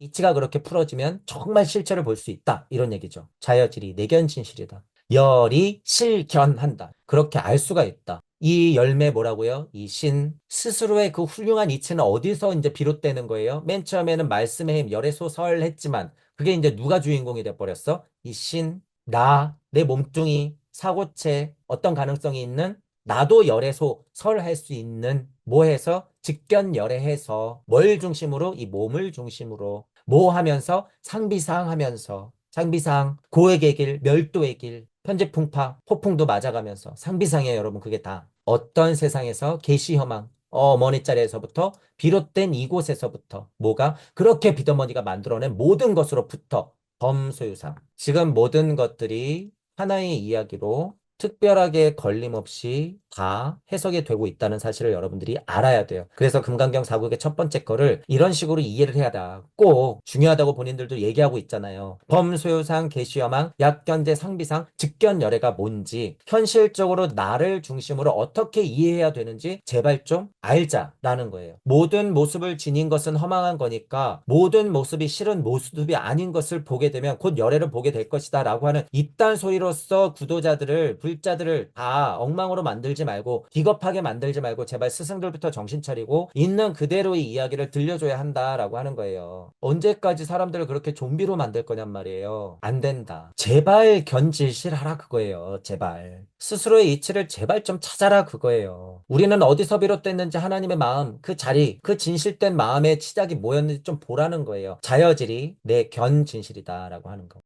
이치가 그렇게 풀어지면 정말 실체를 볼 수 있다. 이런 얘기죠. 자여질이 내견진실이다. 열이 실견한다. 그렇게 알 수가 있다. 이 열매 뭐라고요? 이 신 스스로의 그 훌륭한 이치는 어디서 이제 비롯되는 거예요? 맨 처음에는 말씀의 힘, 열의 소설 했지만 그게 이제 누가 주인공이 돼버렸어? 이 신, 나, 내 몸뚱이, 사고체, 어떤 가능성이 있는 나도 열애소 설할 수 있는 뭐 해서 직견열애해서 뭘 중심으로 이 몸을 중심으로 뭐 하면서 상비상 하면서 상비상 고액의 길 멸도의 길 편지풍파 폭풍도 맞아가면서 상비상이에요 여러분 그게 다 어떤 세상에서 계시허망 어머니 자리에서부터 비롯된 이곳에서부터 뭐가 그렇게 비더머니가 만들어낸 모든 것으로부터 범소유상 지금 모든 것들이 하나의 이야기로 특별하게 걸림없이 다 해석이 되고 있다는 사실을 여러분들이 알아야 돼요. 그래서 금강경 사국의 첫 번째 거를 이런 식으로 이해를 해야 다. 꼭 중요하다고 본인들도 얘기하고 있잖아요. 범소유상, 계시여망, 약견제, 상비상, 직견열애가 뭔지 현실적으로 나를 중심으로 어떻게 이해해야 되는지 제발 좀 알자라는 거예요. 모든 모습을 지닌 것은 허망한 거니까 모든 모습이 실은 모습이 아닌 것을 보게 되면 곧 열애를 보게 될 것이다 라고 하는 이딴 소리로서 구도자들을 불자들을 다 엉망으로 만들지 말고 비겁하게 만들지 말고 제발 스승들부터 정신 차리고 있는 그대로의 이야기를 들려줘야 한다라고 하는 거예요. 언제까지 사람들을 그렇게 좀비로 만들 거냔 말이에요. 안 된다. 제발 견질실하라 그거예요. 제발. 스스로의 이치를 제발 좀 찾아라 그거예요. 우리는 어디서 비롯됐는지 하나님의 마음, 그 자리, 그 진실된 마음의 시작이 뭐였는지 좀 보라는 거예요. 자여질이 내 견진실이다라고 하는 거.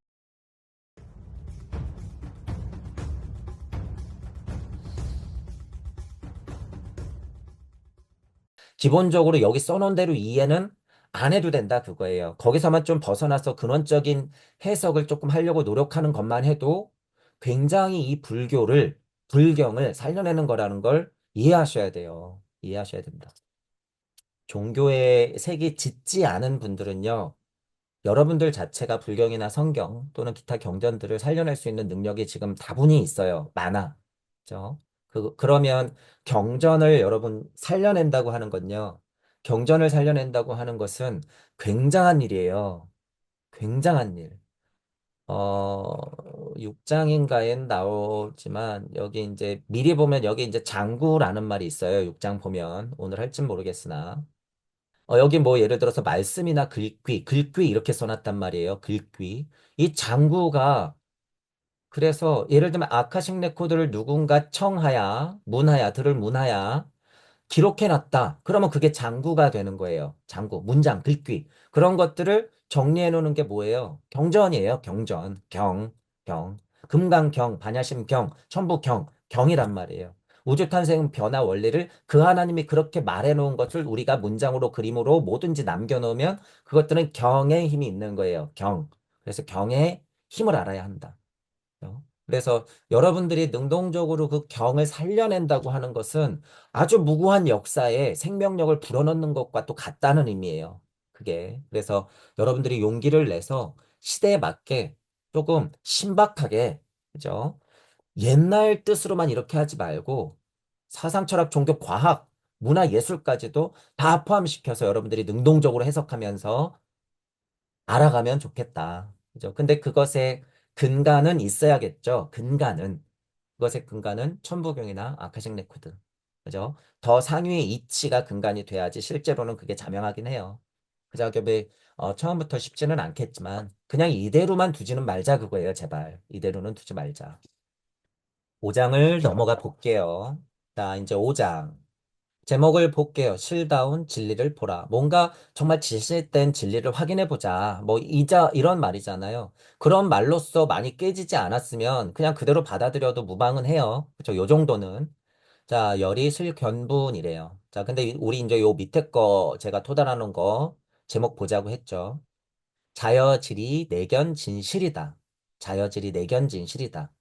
기본적으로 여기 써놓은 대로 이해는 안 해도 된다 그거예요. 거기서만 좀 벗어나서 근원적인 해석을 조금 하려고 노력하는 것만 해도 굉장히 이 불경을 살려내는 거라는 걸 이해하셔야 돼요. 이해하셔야 됩니다. 종교의 색이 짙지 않은 분들은요, 여러분들 자체가 불경이나 성경 또는 기타 경전들을 살려낼 수 있는 능력이 지금 다분히 있어요. 많아. 그죠? 그러면 경전을 여러분 살려낸다고 하는 건요. 경전을 살려낸다고 하는 것은 굉장한 일이에요. 굉장한 일. 6장인가에 나오지만 여기 이제 미리 보면 여기 이제 장구라는 말이 있어요. 6장 보면 오늘 할진 모르겠으나 여기 뭐 예를 들어서 말씀이나 글귀 이렇게 써놨단 말이에요. 글귀. 이 장구가 그래서 예를 들면 아카식 레코드를 누군가 청하야, 문하야, 들을 문하야 기록해놨다. 그러면 그게 장구가 되는 거예요. 장구, 문장, 글귀. 그런 것들을 정리해 놓는 게 뭐예요? 경전이에요. 경전, 경. 금강경, 반야심경, 천부경, 경이란 말이에요. 우주탄생 변화 원리를 그 하나님이 그렇게 말해 놓은 것을 우리가 문장으로 그림으로 뭐든지 남겨놓으면 그것들은 경의 힘이 있는 거예요. 경. 그래서 경의 힘을 알아야 한다. 그래서 여러분들이 능동적으로 그 경을 살려낸다고 하는 것은 아주 무고한 역사에 생명력을 불어넣는 것과 또 같다는 의미예요. 그게. 그래서 여러분들이 용기를 내서 시대에 맞게 조금 신박하게, 그죠? 옛날 뜻으로만 이렇게 하지 말고 사상, 철학, 종교, 과학, 문화, 예술까지도 다 포함시켜서 여러분들이 능동적으로 해석하면서 알아가면 좋겠다. 그죠? 근데 그것의 근간은 있어야겠죠. 근간은. 그것의 근간은 천부경이나 아카식 레코드. 그죠? 더 상위의 이치가 근간이 돼야지 실제로는 그게 자명하긴 해요. 그 작업이 처음부터 쉽지는 않겠지만 그냥 이대로만 두지는 말자 그거예요. 제발. 이대로는 두지 말자. 5장을 넘어가 볼게요. 자, 이제 5장. 제목을 볼게요. 실다운 진리를 보라. 뭔가 정말 질실된 진리를 확인해 보자. 뭐 이런 말이잖아요. 그런 말로써 많이 깨지지 않았으면 그냥 그대로 받아들여도 무방은 해요. 그렇죠? 요 정도는. 자, 열이 실견분이래요. 자, 근데 우리 이제 요 밑에 거 제가 토달하는 거 제목 보자고 했죠. 자여질이 내견 진실이다. 자여질이 내견 진실이다.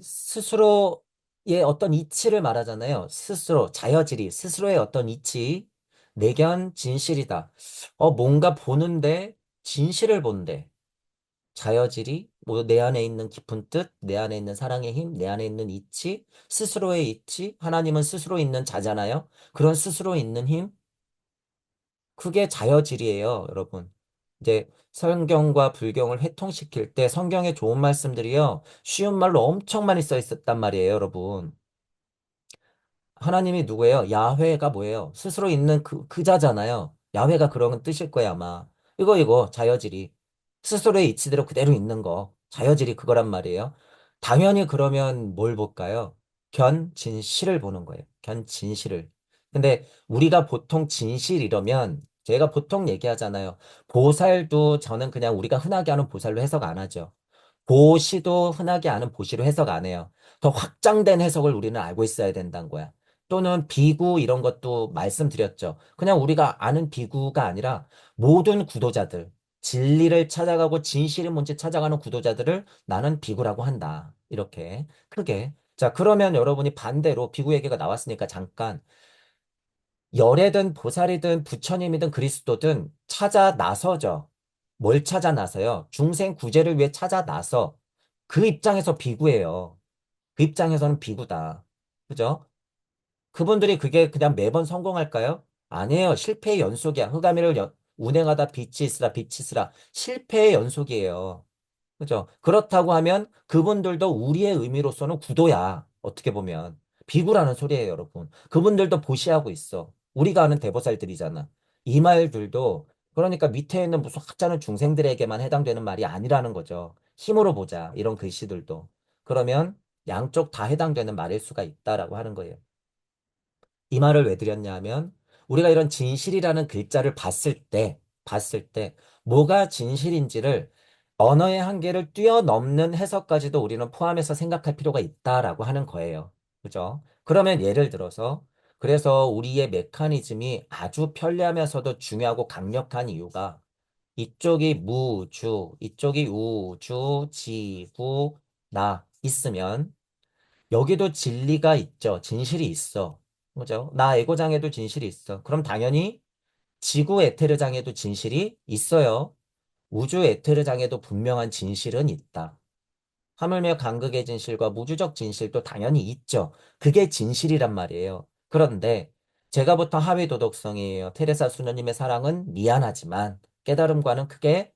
스스로의 어떤 이치를 말하잖아요. 스스로, 자여질이, 스스로의 어떤 이치, 내견 진실이다. 뭔가 보는데, 진실을 본대. 자여질이, 뭐, 내 안에 있는 깊은 뜻, 내 안에 있는 사랑의 힘, 내 안에 있는 이치, 스스로의 이치, 하나님은 스스로 있는 자잖아요. 그런 스스로 있는 힘, 그게 자여질이에요, 여러분. 이제 성경과 불경을 회통시킬 때 성경에 좋은 말씀들이요, 쉬운 말로 엄청 많이 써 있었단 말이에요, 여러분. 하나님이 누구예요? 야훼가 뭐예요? 스스로 있는 그자잖아요. 야훼가 그런 뜻일 거야, 아마. 이거, 자여질이. 스스로의 이치대로 그대로 있는 거. 자여질이 그거란 말이에요. 당연히 그러면 뭘 볼까요? 견진실을 보는 거예요. 견진실을. 근데 우리가 보통 진실 이러면 제가 보통 얘기하잖아요. 보살도 저는 그냥 우리가 흔하게 하는 보살로 해석 안 하죠. 보시도 흔하게 아는 보시로 해석 안 해요. 더 확장된 해석을 우리는 알고 있어야 된다는 거야. 또는 비구 이런 것도 말씀드렸죠. 그냥 우리가 아는 비구가 아니라 모든 구도자들, 진리를 찾아가고 진실이 뭔지 찾아가는 구도자들을 나는 비구라고 한다. 이렇게 크게. 자, 그러면 여러분이 반대로 비구 얘기가 나왔으니까 잠깐 열애든 보살이든 부처님이든 그리스도든 찾아 나서죠. 뭘 찾아 나서요? 중생 구제를 위해 찾아 나서 그 입장에서 비구예요. 그 입장에서는 비구다. 그죠? 그분들이 그게 그냥 매번 성공할까요? 아니에요. 실패의 연속이야. 흑암이를 운행하다 빛이 있으라, 빛이 있으라. 실패의 연속이에요. 그죠? 그렇다고 하면 그분들도 우리의 의미로서는 구도야. 어떻게 보면. 비구라는 소리예요, 여러분. 그분들도 보시하고 있어. 우리가 아는 대보살들이잖아. 이 말들도 그러니까 밑에 있는 무슨 하찮은 중생들에게만 해당되는 말이 아니라는 거죠. 힘으로 보자. 이런 글씨들도. 그러면 양쪽 다 해당되는 말일 수가 있다라고 하는 거예요. 이 말을 왜 드렸냐 하면 우리가 이런 진실이라는 글자를 봤을 때 뭐가 진실인지를 언어의 한계를 뛰어넘는 해석까지도 우리는 포함해서 생각할 필요가 있다라고 하는 거예요. 그죠? 그러면 예를 들어서 그래서 우리의 메커니즘이 아주 편리하면서도 중요하고 강력한 이유가 이쪽이 무주, 이쪽이 우주, 지구, 나 있으면 여기도 진리가 있죠. 진실이 있어. 그죠? 나 에고장에도 진실이 있어. 그럼 당연히 지구 에테르장에도 진실이 있어요. 우주 에테르장에도 분명한 진실은 있다. 하물며 간극의 진실과 무주적 진실도 당연히 있죠. 그게 진실이란 말이에요. 그런데 제가 부터 하위 도덕성이에요. 테레사 수녀님의 사랑은 미안하지만 깨달음과는 크게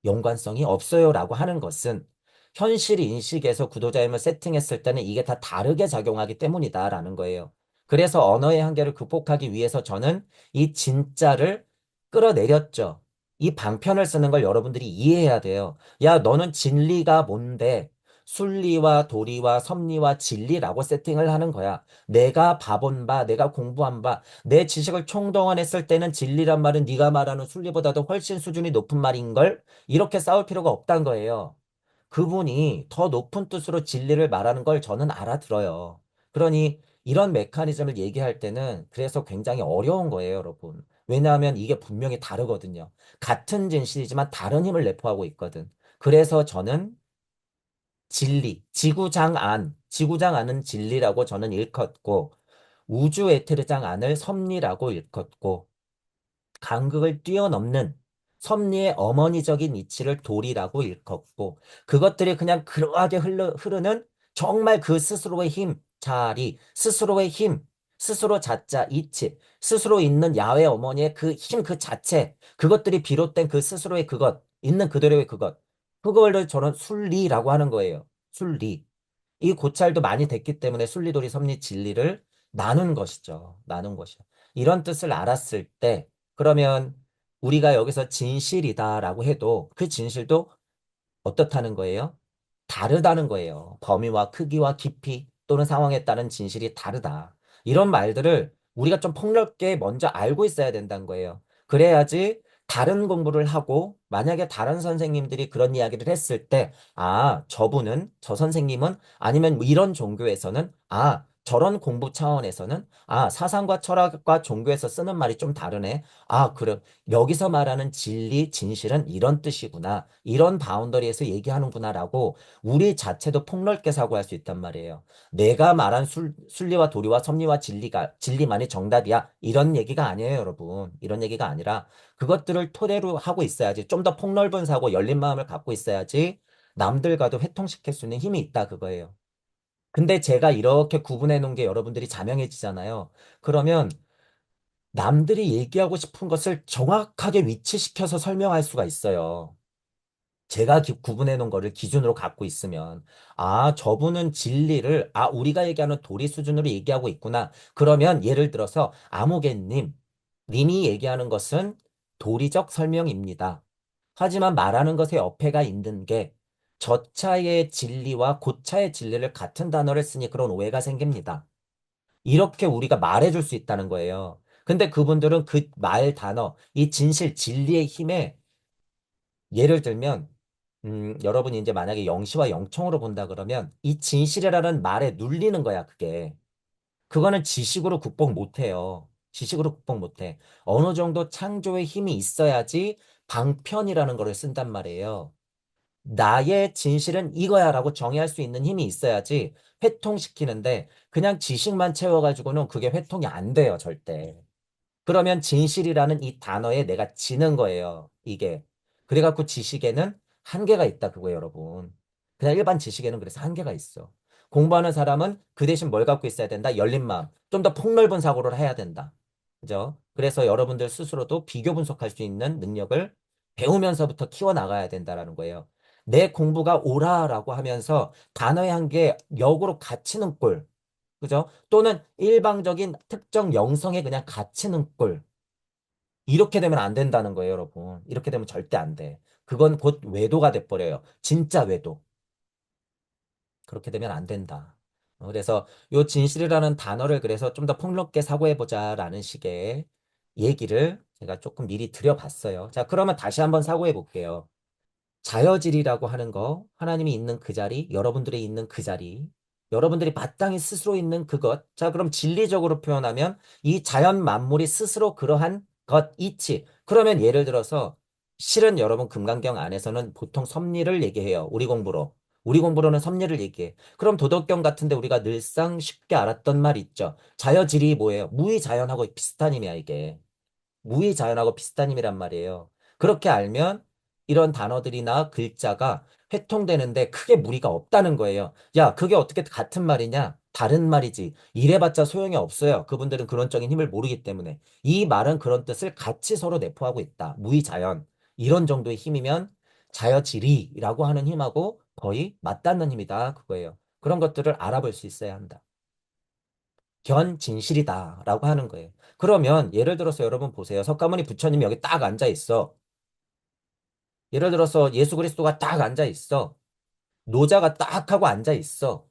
연관성이 없어요라고 하는 것은 현실 인식에서 구도자임을 세팅했을 때는 이게 다 다르게 작용하기 때문이다라는 거예요. 그래서 언어의 한계를 극복하기 위해서 저는 이 진짜를 끌어내렸죠. 이 방편을 쓰는 걸 여러분들이 이해해야 돼요. 야, 너는 진리가 뭔데? 순리와 도리와 섭리와 진리라고 세팅을 하는 거야. 내가 봐본 바, 내가 공부한 바, 내 지식을 총동원했을 때는 진리란 말은 네가 말하는 순리보다도 훨씬 수준이 높은 말인 걸 이렇게 싸울 필요가 없다는 거예요. 그분이 더 높은 뜻으로 진리를 말하는 걸 저는 알아들어요. 그러니 이런 메커니즘을 얘기할 때는 그래서 굉장히 어려운 거예요, 여러분. 왜냐하면 이게 분명히 다르거든요. 같은 진실이지만 다른 힘을 내포하고 있거든. 그래서 저는 진리, 지구장 안은 진리라고 저는 일컫고, 우주 에테르장 안을 섭리라고 일컫고, 간극을 뛰어넘는 섭리의 어머니적인 이치를 도리라고 일컫고 그것들이 그냥 그러하게 흐르는 정말 그 스스로의 힘, 자리, 스스로의 힘, 스스로 자자, 이치, 스스로 있는 야훼 어머니의 그 힘 그 자체, 그것들이 비롯된 그 스스로의 그것, 있는 그대로의 그것, 그거를 저는 순리라고 하는 거예요. 순리. 이 고찰도 많이 됐기 때문에 순리도리 섭리 진리를 나눈 것이죠. 나눈 것이요. 이런 뜻을 알았을 때 그러면 우리가 여기서 진실이다라고 해도 그 진실도 어떻다는 거예요? 다르다는 거예요. 범위와 크기와 깊이 또는 상황에 따른 진실이 다르다. 이런 말들을 우리가 좀 폭넓게 먼저 알고 있어야 된다는 거예요. 그래야지 다른 공부를 하고 만약에 다른 선생님들이 그런 이야기를 했을 때, 아, 저분은, 저 선생님은 아니면 뭐 이런 종교에서는, 아, 저런 공부 차원에서는, 아, 사상과 철학과 종교에서 쓰는 말이 좀 다르네. 아, 그래. 여기서 말하는 진리, 진실은 이런 뜻이구나. 이런 바운더리에서 얘기하는구나라고 우리 자체도 폭넓게 사고할 수 있단 말이에요. 내가 말한 순리와 도리와 섭리와 진리만이 정답이야. 이런 얘기가 아니에요, 여러분. 이런 얘기가 아니라 그것들을 토대로 하고 있어야지. 좀 더 폭넓은 사고, 열린 마음을 갖고 있어야지 남들과도 회통시킬 수 있는 힘이 있다, 그거예요. 근데 제가 이렇게 구분해 놓은 게 여러분들이 자명해지잖아요. 그러면 남들이 얘기하고 싶은 것을 정확하게 위치시켜서 설명할 수가 있어요. 제가 구분해 놓은 거를 기준으로 갖고 있으면, 아, 저분은 진리를, 아, 우리가 얘기하는 도리 수준으로 얘기하고 있구나. 그러면 예를 들어서, 아무개님, 님이 얘기하는 것은 도리적 설명입니다. 하지만 말하는 것에 어폐가 있는 게, 저 차의 진리와 고 차의 진리를 같은 단어를 쓰니 그런 오해가 생깁니다. 이렇게 우리가 말해줄 수 있다는 거예요. 근데 그분들은 그 말 단어, 이 진실, 진리의 힘에 예를 들면, 여러분이 이제 만약에 영시와 영청으로 본다 그러면 이 진실이라는 말에 눌리는 거야, 그게. 그거는 지식으로 극복 못 해요. 지식으로 극복 못 해. 어느 정도 창조의 힘이 있어야지 방편이라는 거를 쓴단 말이에요. 나의 진실은 이거야라고 정의할 수 있는 힘이 있어야지 회통시키는데 그냥 지식만 채워가지고는 그게 회통이 안 돼요, 절대. 그러면 진실이라는 이 단어에 내가 지는 거예요. 이게. 그래갖고 지식에는 한계가 있다 그거예요, 여러분. 그냥 일반 지식에는 그래서 한계가 있어. 공부하는 사람은 그 대신 뭘 갖고 있어야 된다? 열린 마음. 좀 더 폭넓은 사고를 해야 된다. 그죠? 그래서 여러분들 스스로도 비교 분석할 수 있는 능력을 배우면서부터 키워나가야 된다라는 거예요. 내 공부가 옳아라고 하면서 단어의 한계 역으로 갇히는 꼴. 그죠? 또는 일방적인 특정 영성에 그냥 갇히는 꼴. 이렇게 되면 안 된다는 거예요, 여러분. 이렇게 되면 절대 안 돼. 그건 곧 외도가 돼버려요. 진짜 외도. 그렇게 되면 안 된다. 그래서 요 진실이라는 단어를 그래서 좀 더 폭넓게 사고해보자라는 식의 얘기를 제가 조금 미리 드려봤어요. 자, 그러면 다시 한번 사고해 볼게요. 자여질이라고 하는 거, 하나님이 있는 그 자리, 여러분들이 있는 그 자리, 여러분들이 마땅히 스스로 있는 그것. 자, 그럼 진리적으로 표현하면 이 자연 만물이 스스로 그러한 것, 이치. 그러면 예를 들어서 실은 여러분 금강경 안에서는 보통 섭리를 얘기해요. 우리 공부로. 우리 공부로는 섭리를 얘기해. 그럼 도덕경 같은데 우리가 늘상 쉽게 알았던 말 있죠. 자여질이 뭐예요? 무의자연하고 비슷한 의미야, 이게. 무의자연하고 비슷한 힘이란 말이에요. 그렇게 알면 이런 단어들이나 글자가 회통되는데 크게 무리가 없다는 거예요. 야, 그게 어떻게 같은 말이냐? 다른 말이지. 이래봤자 소용이 없어요. 그분들은 그런적인 힘을 모르기 때문에. 이 말은 그런 뜻을 같이 서로 내포하고 있다. 무의자연. 이런 정도의 힘이면 자여지리라고 하는 힘하고 거의 맞닿는 힘이다. 그거예요. 그런 것들을 알아볼 수 있어야 한다. 견진실이다라고 하는 거예요. 그러면 예를 들어서 여러분 보세요. 석가모니 부처님이 여기 딱 앉아 있어. 예를 들어서 예수 그리스도가 딱 앉아 있어. 노자가 딱 하고 앉아 있어.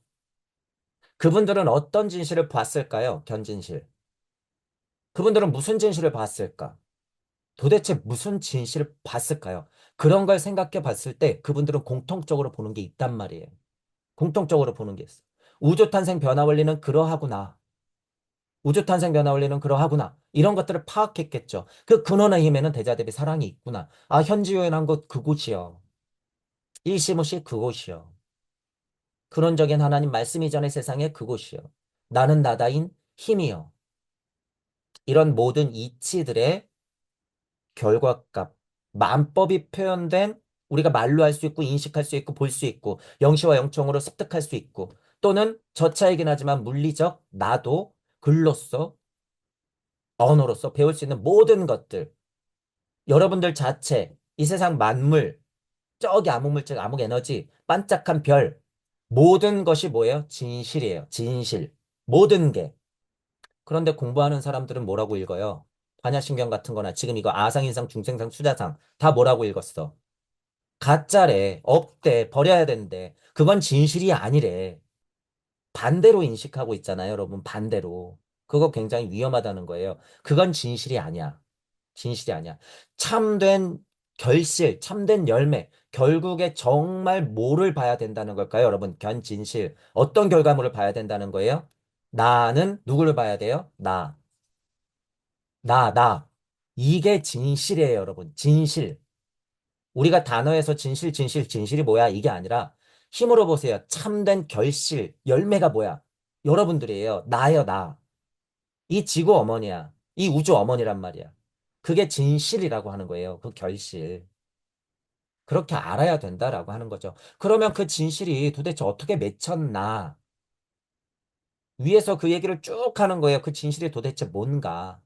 그분들은 어떤 진실을 봤을까요? 견진실. 그분들은 무슨 진실을 봤을까? 도대체 무슨 진실을 봤을까요? 그런 걸 생각해 봤을 때 그분들은 공통적으로 보는 게 있단 말이에요. 공통적으로 보는 게 있어. 우주탄생 변화 원리는 그러하구나. 우주탄생 변화 원리는 그러하구나. 이런 것들을 파악했겠죠. 그 근원의 힘에는 대자대비 사랑이 있구나. 아, 현지요인한 곳 그곳이요. 일시무시 그곳이요. 근원적인 하나님 말씀 이전의 세상에 그곳이요. 나는 나다인 힘이요. 이런 모든 이치들의 결과값, 만법이 표현된 우리가 말로 할 수 있고 인식할 수 있고 볼 수 있고 영시와 영청으로 습득할 수 있고 또는 저차이긴 하지만 물리적 나도 글로써 언어로서 배울 수 있는 모든 것들 여러분들 자체, 이 세상 만물, 저기 암흑물질, 암흑에너지, 반짝한 별, 모든 것이 뭐예요? 진실이에요. 진실. 모든 게. 그런데 공부하는 사람들은 뭐라고 읽어요? 반야신경 같은 거나 지금 이거 아상인상, 중생상, 수자상 다 뭐라고 읽었어? 가짜래. 없대. 버려야 된대. 그건 진실이 아니래. 반대로 인식하고 있잖아요, 여러분. 반대로. 그거 굉장히 위험하다는 거예요. 그건 진실이 아니야. 진실이 아니야. 참된 결실, 참된 열매. 결국에 정말 뭐를 봐야 된다는 걸까요, 여러분? 견진실. 어떤 결과물을 봐야 된다는 거예요? 나는 누구를 봐야 돼요? 나. 이게 진실이에요, 여러분. 진실. 우리가 단어에서 진실이 뭐야? 이게 아니라 힘으로 보세요. 참된 결실, 열매가 뭐야? 여러분들이에요. 나예요, 나. 이 지구 어머니야. 이 우주 어머니란 말이야. 그게 진실이라고 하는 거예요. 그 결실. 그렇게 알아야 된다라고 하는 거죠. 그러면 그 진실이 도대체 어떻게 맺혔나? 위에서 그 얘기를 쭉 하는 거예요. 그 진실이 도대체 뭔가?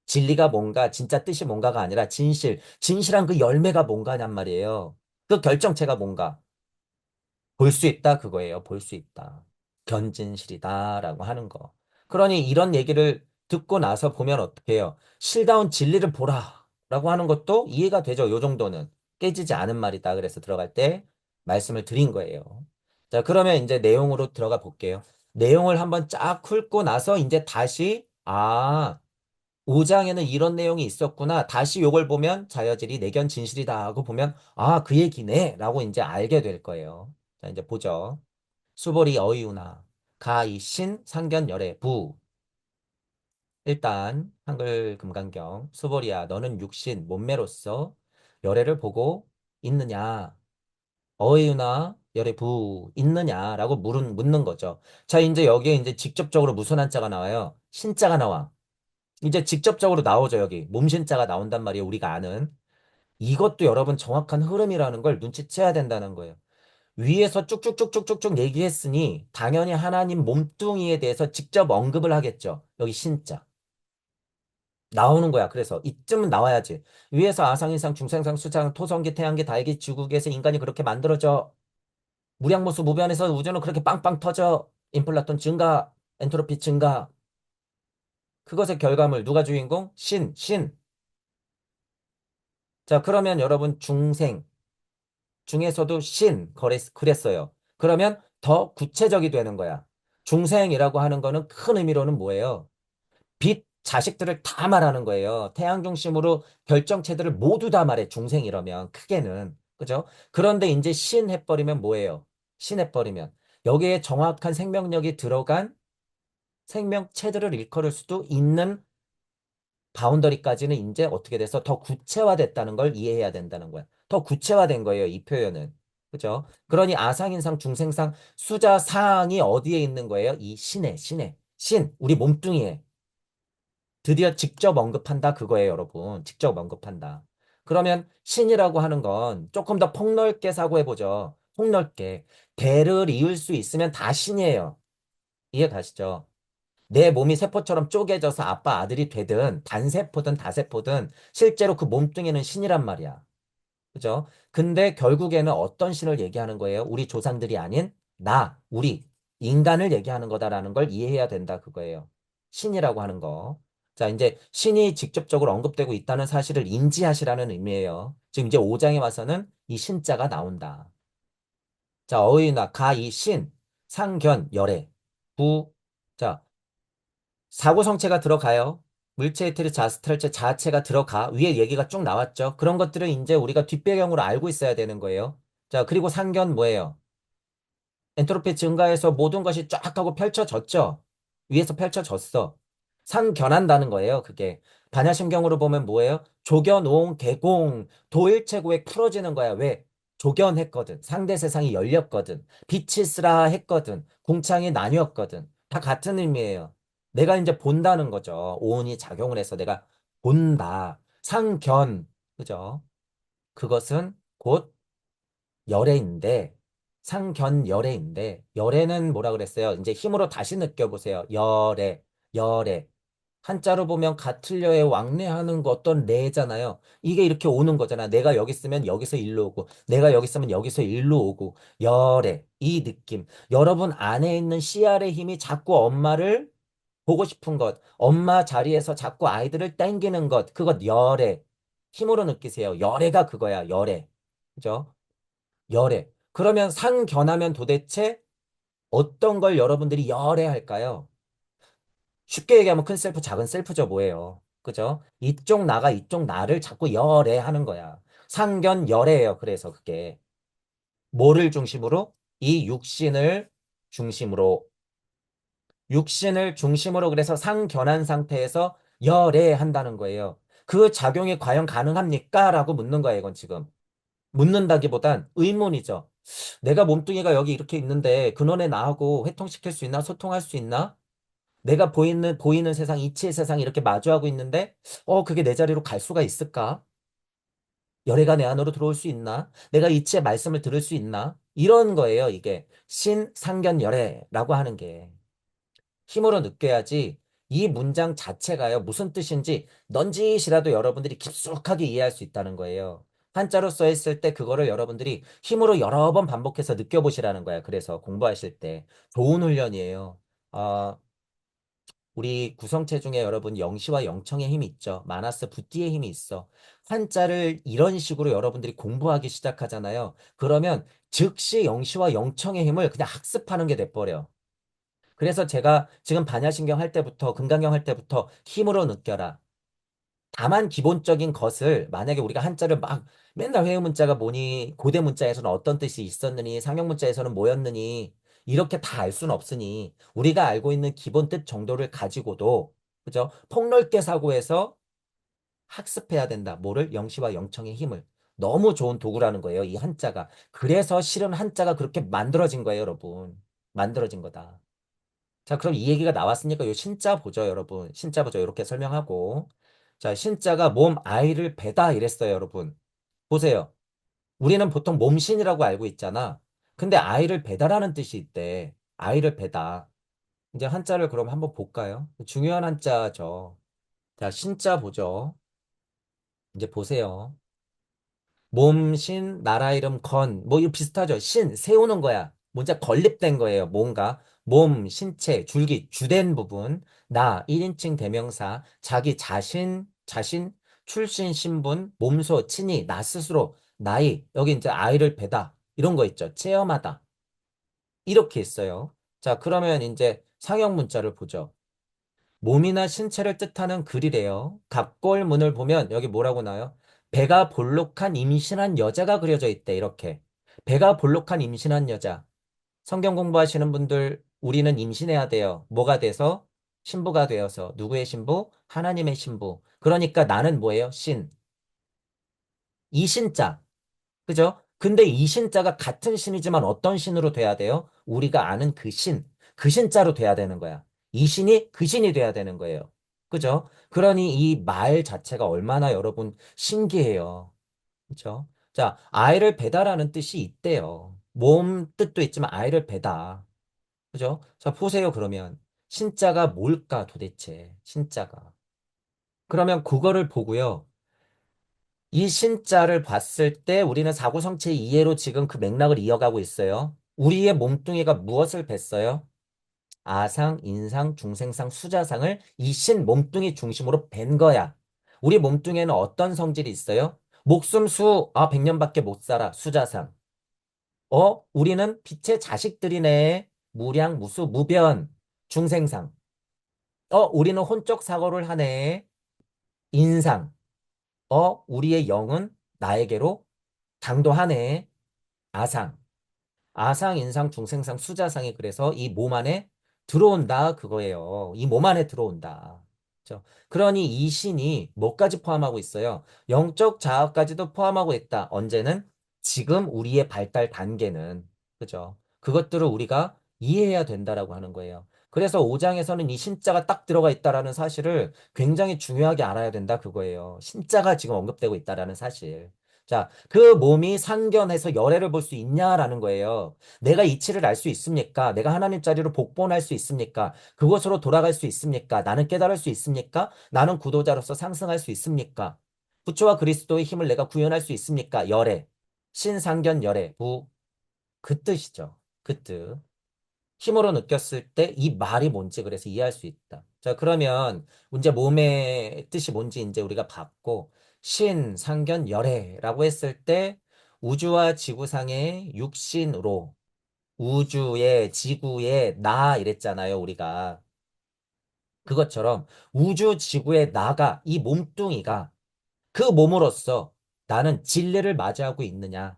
진리가 뭔가, 진짜 뜻이 뭔가가 아니라 진실. 진실한 그 열매가 뭔가냔 말이에요. 그 결정체가 뭔가. 볼 수 있다, 그거예요. 볼 수 있다. 견진실이다라고 하는 거. 그러니 이런 얘기를 듣고 나서 보면 어떻게 해요? 실다운 진리를 보라라고 하는 것도 이해가 되죠. 요 정도는. 깨지지 않은 말이다. 그래서 들어갈 때 말씀을 드린 거예요. 자, 그러면 이제 내용으로 들어가 볼게요. 내용을 한번 쫙 훑고 나서 이제 다시, 5장에는 이런 내용이 있었구나. 다시 요걸 보면 자여질이 내견 진실이다 하고 보면, 그 얘기네. 라고 이제 알게 될 거예요. 자, 이제 보죠. 수보리 어이우나 가이 신 상견 열애 부. 일단 한글 금강경 수보리야 너는 육신 몸매로서 열애를 보고 있느냐. 어이우나 열애 부 있느냐라고 묻는 거죠. 자, 이제 여기에 이제 직접적으로 무슨 한자가 나와요? 신자가 나와. 이제 직접적으로 나오죠. 여기 몸신자가 나온단 말이에요. 우리가 아는. 이것도 여러분 정확한 흐름이라는 걸 눈치채야 된다는 거예요. 위에서 쭉쭉쭉쭉쭉쭉 얘기했으니 당연히 하나님 몸뚱이에 대해서 직접 언급을 하겠죠. 여기 신자. 나오는 거야. 그래서 이쯤은 나와야지. 위에서 아상인상 중생상 수장 토성기 태양계 다이기 지구계에서 인간이 그렇게 만들어져. 무량무수 무변에서 우주는 그렇게 빵빵 터져. 인플라톤 증가, 엔트로피 증가. 그것의 결과물 누가 주인공? 신. 자, 그러면 여러분 중생 중에서도 그랬어요. 그러면 더 구체적이 되는 거야. 중생이라고 하는 거는 큰 의미로는 뭐예요? 빛, 자식들을 다 말하는 거예요. 태양 중심으로 결정체들을 모두 다 말해. 중생 이러면 크게는. 그죠? 그런데 이제 신 해버리면 뭐예요? 신 해버리면 여기에 정확한 생명력이 들어간 생명체들을 일컬을 수도 있는 바운더리까지는 이제 어떻게 돼서 더 구체화됐다는 걸 이해해야 된다는 거야. 더 구체화된 거예요, 이 표현은. 그죠? 그러니 아상인상 중생상 수자 사항이 어디에 있는 거예요? 이 신에. 우리 몸뚱이에. 드디어 직접 언급한다 그거예요, 여러분. 직접 언급한다. 그러면 신이라고 하는 건 조금 더 폭넓게 사고해보죠. 폭넓게. 대를 이을 수 있으면 다 신이에요. 이해 가시죠? 내 몸이 세포처럼 쪼개져서 아빠 아들이 되든 단세포든 다세포든 실제로 그 몸뚱이는 신이란 말이야. 그죠? 근데 결국에는 어떤 신을 얘기하는 거예요? 우리 조상들이 아닌 우리 인간을 얘기하는 거다라는 걸 이해해야 된다 그거예요. 신이라고 하는 거. 자, 이제 신이 직접적으로 언급되고 있다는 사실을 인지하시라는 의미예요. 지금 이제 5장에 와서는 이 신자가 나온다. 자, 어휘나 이 신, 상견, 열애, 부. 자, 사고성체가 들어가요. 물체, 히트리, 자스트랄체 자체가 들어가. 위에 얘기가 쭉 나왔죠. 그런 것들을 이제 우리가 뒷배경으로 알고 있어야 되는 거예요. 자, 그리고 상견 뭐예요? 엔트로피 증가해서 모든 것이 쫙 하고 펼쳐졌죠. 위에서 펼쳐졌어. 상견한다는 거예요, 그게. 반야심경으로 보면 뭐예요? 조견, 개공, 도일체고에 풀어지는 거야. 왜? 조견했거든. 상대 세상이 열렸거든. 빛이 쓰라 했거든. 궁창이 나뉘었거든. 다 같은 의미예요. 내가 이제 본다는 거죠. 오온이 작용을 해서 내가 본다. 상견. 그죠? 그것은 곧 열애인데 상견열애인데 열애는 뭐라 그랬어요? 이제 힘으로 다시 느껴보세요. 열애. 한자로 보면 같을려에 왕래하는 거 어떤 레잖아요. 이게 이렇게 오는 거잖아. 내가 여기 있으면 여기서 일로 오고 내가 여기 있으면 여기서 일로 오고 열애 이 느낌. 여러분 안에 있는 씨알의 힘이 자꾸 엄마를 보고 싶은 것, 엄마 자리에서 자꾸 아이들을 땡기는 것, 그것 열애. 힘으로 느끼세요. 열애가 그거야. 열애. 그죠? 열애. 그러면 상견하면 도대체 어떤 걸 여러분들이 열애할까요? 쉽게 얘기하면 큰 셀프, 작은 셀프죠, 뭐예요. 그죠? 이쪽 나가 이쪽 나를 자꾸 열애하는 거야. 상견 열애예요. 그래서 그게 뭐를 중심으로? 이 육신을 중심으로 그래서 상견한 상태에서 열애한다는 거예요. 그 작용이 과연 가능합니까? 라고 묻는 거예요, 이건 지금. 묻는다기보단 의문이죠. 내가 몸뚱이가 여기 이렇게 있는데 근원에 나하고 회통시킬 수 있나? 소통할 수 있나? 내가 보이는 세상, 이치의 세상 이렇게 마주하고 있는데, 그게 내 자리로 갈 수가 있을까? 열애가 내 안으로 들어올 수 있나? 내가 이치의 말씀을 들을 수 있나? 이런 거예요, 이게. 신상견열애라고 하는 게. 힘으로 느껴야지 이 문장 자체가요, 무슨 뜻인지 넌지시라도 여러분들이 깊숙하게 이해할 수 있다는 거예요. 한자로 써 있을 때 그거를 여러분들이 힘으로 여러 번 반복해서 느껴보시라는 거야. 그래서 공부하실 때. 좋은 훈련이에요. 아, 우리 구성체 중에 여러분 영시와 영청의 힘이 있죠. 마나스 부띠의 힘이 있어. 한자를 이런 식으로 여러분들이 공부하기 시작하잖아요. 그러면 즉시 영시와 영청의 힘을 그냥 학습하는 게 돼버려. 그래서 제가 지금 반야신경 할 때부터 금강경 할 때부터 힘으로 느껴라. 다만 기본적인 것을 만약에 우리가 한자를 막 맨날 회의 문자가 뭐니 고대 문자에서는 어떤 뜻이 있었느니 상형 문자에서는 뭐였느니 이렇게 다 알 수는 없으니 우리가 알고 있는 기본 뜻 정도를 가지고도 그죠? 폭넓게 사고해서 학습해야 된다. 뭐를? 영시와 영청의 힘을. 너무 좋은 도구라는 거예요. 이 한자가. 그래서 실은 한자가 그렇게 만들어진 거예요, 여러분. 만들어진 거다. 자, 그럼 이 얘기가 나왔으니까 요 신자 보죠, 여러분. 신자 보죠. 이렇게 설명하고. 자, 신자가 몸 아이를 배다 이랬어요, 여러분. 보세요. 우리는 보통 몸신이라고 알고 있잖아. 근데 아이를 배다라는 뜻이 있대. 아이를 배다. 이제 한자를 그럼 한번 볼까요? 중요한 한자죠. 자, 신자 보죠. 이제 보세요. 몸, 신, 나라 이름, 건. 뭐, 이거 비슷하죠? 신, 세우는 거야. 뭔가 건립된 거예요. 뭔가. 몸, 신체, 줄기, 주된 부분. 나, 1인칭 대명사. 자기 자신, 자신, 출신, 신분, 몸소, 친히, 나 스스로, 나이. 여기 이제 아이를 배다. 이런 거 있죠. 체험하다. 이렇게 있어요. 자, 그러면 이제 상형 문자를 보죠. 몸이나 신체를 뜻하는 글이래요. 갑골문을 보면 여기 뭐라고 나와요? 배가 볼록한 임신한 여자가 그려져 있대. 이렇게. 배가 볼록한 임신한 여자. 성경 공부하시는 분들 우리는 임신해야 돼요. 뭐가 돼서? 신부가 되어서. 누구의 신부? 하나님의 신부. 그러니까 나는 뭐예요? 신. 이 신자. 그죠? 근데 이 신자가 같은 신이지만 어떤 신으로 돼야 돼요? 우리가 아는 그 신, 그 신자로 돼야 되는 거야. 이 신이 그 신이 돼야 되는 거예요. 그죠? 그러니 이 말 자체가 얼마나 여러분 신기해요. 그죠? 자, 아이를 배다라는 뜻이 있대요. 몸 뜻도 있지만 아이를 배다. 그죠? 자, 보세요, 그러면. 신자가 뭘까, 도대체? 신자가. 그러면 그거를 보고요. 이 신자를 봤을 때 우리는 사고성체 이해로 지금 그 맥락을 이어가고 있어요. 우리의 몸뚱이가 무엇을 뵀어요? 아상, 인상, 중생상, 수자상을 이 신 몸뚱이 중심으로 뵌 거야. 우리 몸뚱이에는 어떤 성질이 있어요? 목숨 수, 100년밖에 못 살아. 수자상. 우리는 빛의 자식들이네. 무량, 무수, 무변. 중생상. 우리는 혼적 사고를 하네. 인상. 우리의 영은 나에게로 당도하네. 아상. 아상, 인상, 중생상, 수자상이 그래서 이 몸 안에 들어온다. 그거예요. 이 몸 안에 들어온다. 그죠? 그러니 이 신이 뭐까지 포함하고 있어요? 영적 자아까지도 포함하고 있다. 언제는? 지금 우리의 발달 단계는. 그죠? 그것들을 우리가 이해해야 된다라고 하는 거예요. 그래서 5장에서는 이 신자가 딱 들어가 있다라는 사실을 굉장히 중요하게 알아야 된다. 그거예요. 신자가 지금 언급되고 있다라는 사실. 자, 그 몸이 상견해서 열애를 볼 수 있냐라는 거예요. 내가 이치를 알 수 있습니까? 내가 하나님 자리로 복본할 수 있습니까? 그곳으로 돌아갈 수 있습니까? 나는 깨달을 수 있습니까? 나는 구도자로서 상승할 수 있습니까? 부처와 그리스도의 힘을 내가 구현할 수 있습니까? 열애. 신상견 열애. 그 뜻이죠. 그 뜻. 힘으로 느꼈을 때 이 말이 뭔지 그래서 이해할 수 있다. 자, 그러면 이제 몸의 뜻이 뭔지 이제 우리가 봤고, 신, 상견, 열애라고 했을 때 우주와 지구상의 육신으로 우주의 지구의 나 이랬잖아요, 우리가. 그것처럼 우주 지구의 나가 이 몸뚱이가 그 몸으로서 나는 진리를 맞이하고 있느냐?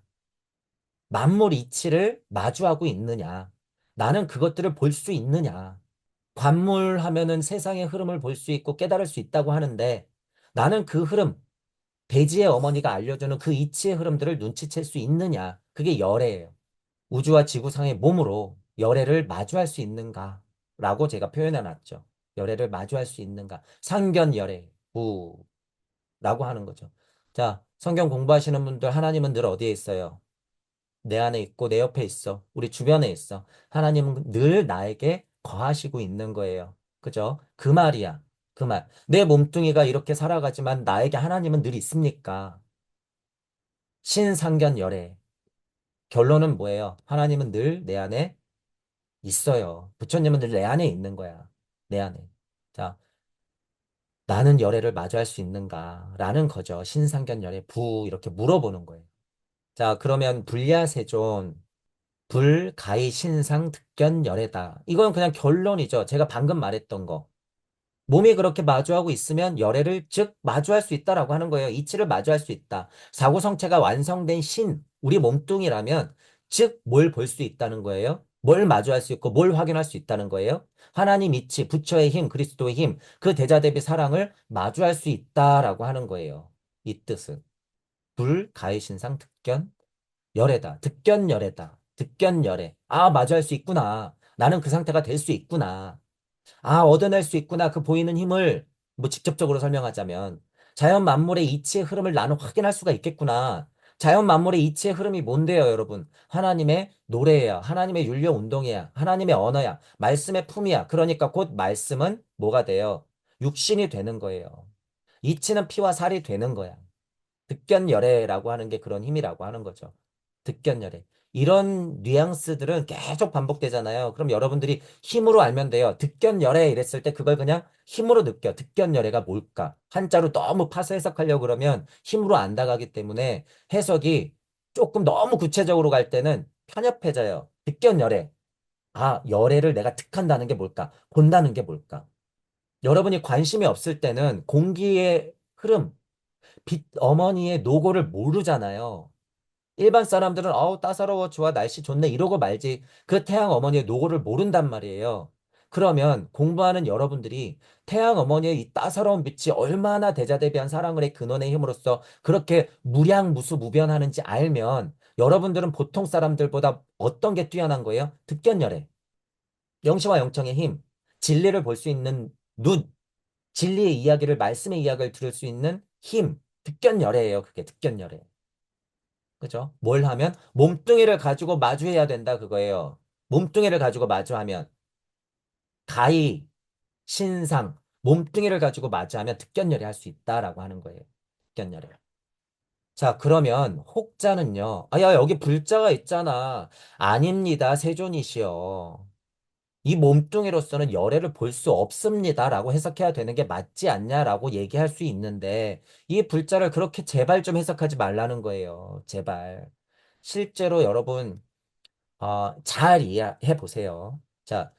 만물 이치를 마주하고 있느냐? 나는 그것들을 볼 수 있느냐? 관물하면은 세상의 흐름을 볼 수 있고 깨달을 수 있다고 하는데 나는 그 흐름, 대지의 어머니가 알려주는 그 이치의 흐름들을 눈치챌 수 있느냐? 그게 열애예요. 우주와 지구상의 몸으로 열애를 마주할 수 있는가? 라고 제가 표현해 놨죠. 열애를 마주할 수 있는가? 상견열애, 라고 하는 거죠. 자, 성경 공부하시는 분들 하나님은 늘 어디에 있어요? 내 안에 있고 내 옆에 있어. 우리 주변에 있어. 하나님은 늘 나에게 거하시고 있는 거예요. 그죠? 그 말이야. 그 말. 내 몸뚱이가 이렇게 살아가지만 나에게 하나님은 늘 있습니까? 신상견열애. 결론은 뭐예요? 하나님은 늘 내 안에 있어요. 부처님은 늘 내 안에 있는 거야. 내 안에. 자, 나는 열애를 마주할 수 있는가? 라는 거죠. 신상견열애 이렇게 물어보는 거예요. 자, 그러면 불야세존, 불가히 신상 득견열애다. 이건 그냥 결론이죠. 제가 방금 말했던 거. 몸이 그렇게 마주하고 있으면 열애를 즉 마주할 수 있다라고 하는 거예요. 이치를 마주할 수 있다. 사고성체가 완성된 우리 몸뚱이라면 즉 뭘 볼 수 있다는 거예요. 뭘 마주할 수 있고 뭘 확인할 수 있다는 거예요. 하나님 이치, 부처의 힘, 그리스도의 힘, 그 대자 대비 사랑을 마주할 수 있다라고 하는 거예요. 이 뜻은 불가해신상 득견 열애다. 득견 열애다. 득견 열애. 아, 마주할 수 있구나. 나는 그 상태가 될 수 있구나. 아, 얻어낼 수 있구나. 그 보이는 힘을 뭐 직접적으로 설명하자면 자연 만물의 이치의 흐름을 나는 확인할 수가 있겠구나. 자연 만물의 이치의 흐름이 뭔데요, 여러분? 하나님의 노래야. 하나님의 율려 운동이야. 하나님의 언어야. 말씀의 품이야. 그러니까 곧 말씀은 뭐가 돼요? 육신이 되는 거예요. 이치는 피와 살이 되는 거야. 득견열애라고 하는 게 그런 힘이라고 하는 거죠. 득견열애. 이런 뉘앙스들은 계속 반복되잖아요. 그럼 여러분들이 힘으로 알면 돼요. 득견열애 이랬을 때 그걸 그냥 힘으로 느껴. 득견열애가 뭘까? 한자로 너무 파서 해석하려고 그러면 힘으로 안 다가기 때문에 해석이 조금 너무 구체적으로 갈 때는 편협해져요. 득견열애. 아, 열애를 내가 득한다는 게 뭘까? 본다는 게 뭘까? 여러분이 관심이 없을 때는 공기의 흐름, 빛 어머니의 노고를 모르잖아요. 일반 사람들은 어우 따사로워 좋아 날씨 좋네 이러고 말지 그 태양 어머니의 노고를 모른단 말이에요. 그러면 공부하는 여러분들이 태양 어머니의 이 따사로운 빛이 얼마나 대자대비한 사랑을 해 근원의 힘으로써 그렇게 무량무수무변하는지 알면 여러분들은 보통 사람들보다 어떤 게 뛰어난 거예요? 득견열애, 영시와 영청의 힘, 진리를 볼 수 있는 눈, 진리의 이야기를 말씀의 이야기를 들을 수 있는 힘, 득견열애예요. 그게 득견열애. 그죠? 뭘 하면 몸뚱이를 가지고 마주해야 된다 그거예요. 몸뚱이를 가지고 마주하면 가히 신상 몸뚱이를 가지고 마주하면 득견열애 할 수 있다라고 하는 거예요. 득견열애. 자, 그러면 혹자는요. 아, 야, 여기 불자가 있잖아. 아닙니다. 세존이시여. 이 몸뚱이로서는 열애를 볼 수 없습니다라고 해석해야 되는 게 맞지 않냐라고 얘기할 수 있는데 이 불자를 그렇게 제발 좀 해석하지 말라는 거예요. 제발. 실제로 여러분 잘 이해해 보세요. 자,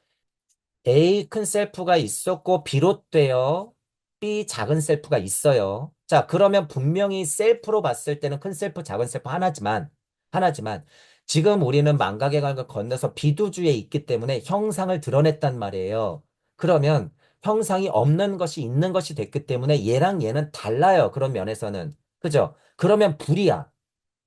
A 큰 셀프가 있었고 비롯되어 B 작은 셀프가 있어요. 자, 그러면 분명히 셀프로 봤을 때는 큰 셀프, 작은 셀프 하나지만 지금 우리는 망각의 강을 건너서 비두주에 있기 때문에 형상을 드러냈단 말이에요. 그러면 형상이 없는 것이 있는 것이 됐기 때문에 얘랑 얘는 달라요. 그런 면에서는. 그죠? 그러면 불이야.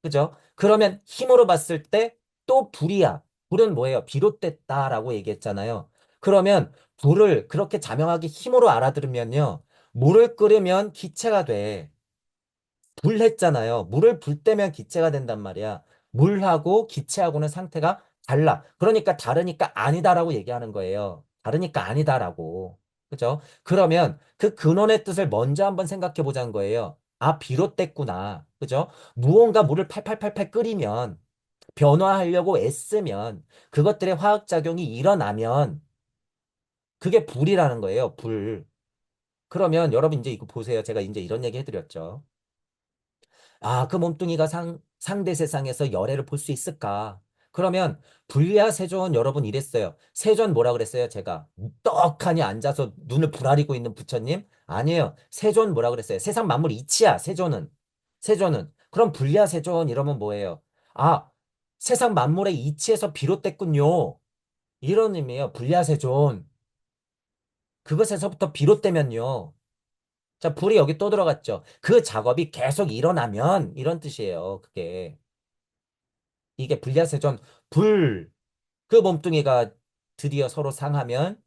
그죠? 그러면 힘으로 봤을 때 또 불이야. 불은 뭐예요? 비롯됐다라고 얘기했잖아요. 그러면 불을 그렇게 자명하게 힘으로 알아들으면요. 물을 끓이면 기체가 돼. 불 했잖아요. 물을 불 때면 기체가 된단 말이야. 물하고 기체하고는 상태가 달라. 그러니까 다르니까 아니다라고 얘기하는 거예요. 다르니까 아니다라고. 그죠? 그러면 그 근원의 뜻을 먼저 한번 생각해 보자는 거예요. 아, 비롯됐구나. 그죠? 무언가 물을 팔팔팔팔 끓이면 변화하려고 애쓰면 그것들의 화학작용이 일어나면 그게 불이라는 거예요. 불. 그러면 여러분 이제 이거 보세요. 제가 이제 이런 얘기 해드렸죠. 아, 그 몸뚱이가 상대 세상에서 열애를 볼 수 있을까? 그러면 불야 세존 여러분 이랬어요. 세존 뭐라 그랬어요? 제가 떡하니 앉아서 눈을 부라리고 있는 부처님? 아니에요. 세존 뭐라 그랬어요? 세상 만물 이치야. 세존은. 세존은. 그럼 불야 세존 이러면 뭐예요? 아, 세상 만물의 이치에서 비롯됐군요. 이런 의미예요. 불야 세존. 그것에서부터 비롯되면요. 자, 불이 여기 또 들어갔죠. 그 작업이 계속 일어나면 이런 뜻이에요. 그게. 이게 불야세존 불. 그 몸뚱이가 드디어 서로 상하면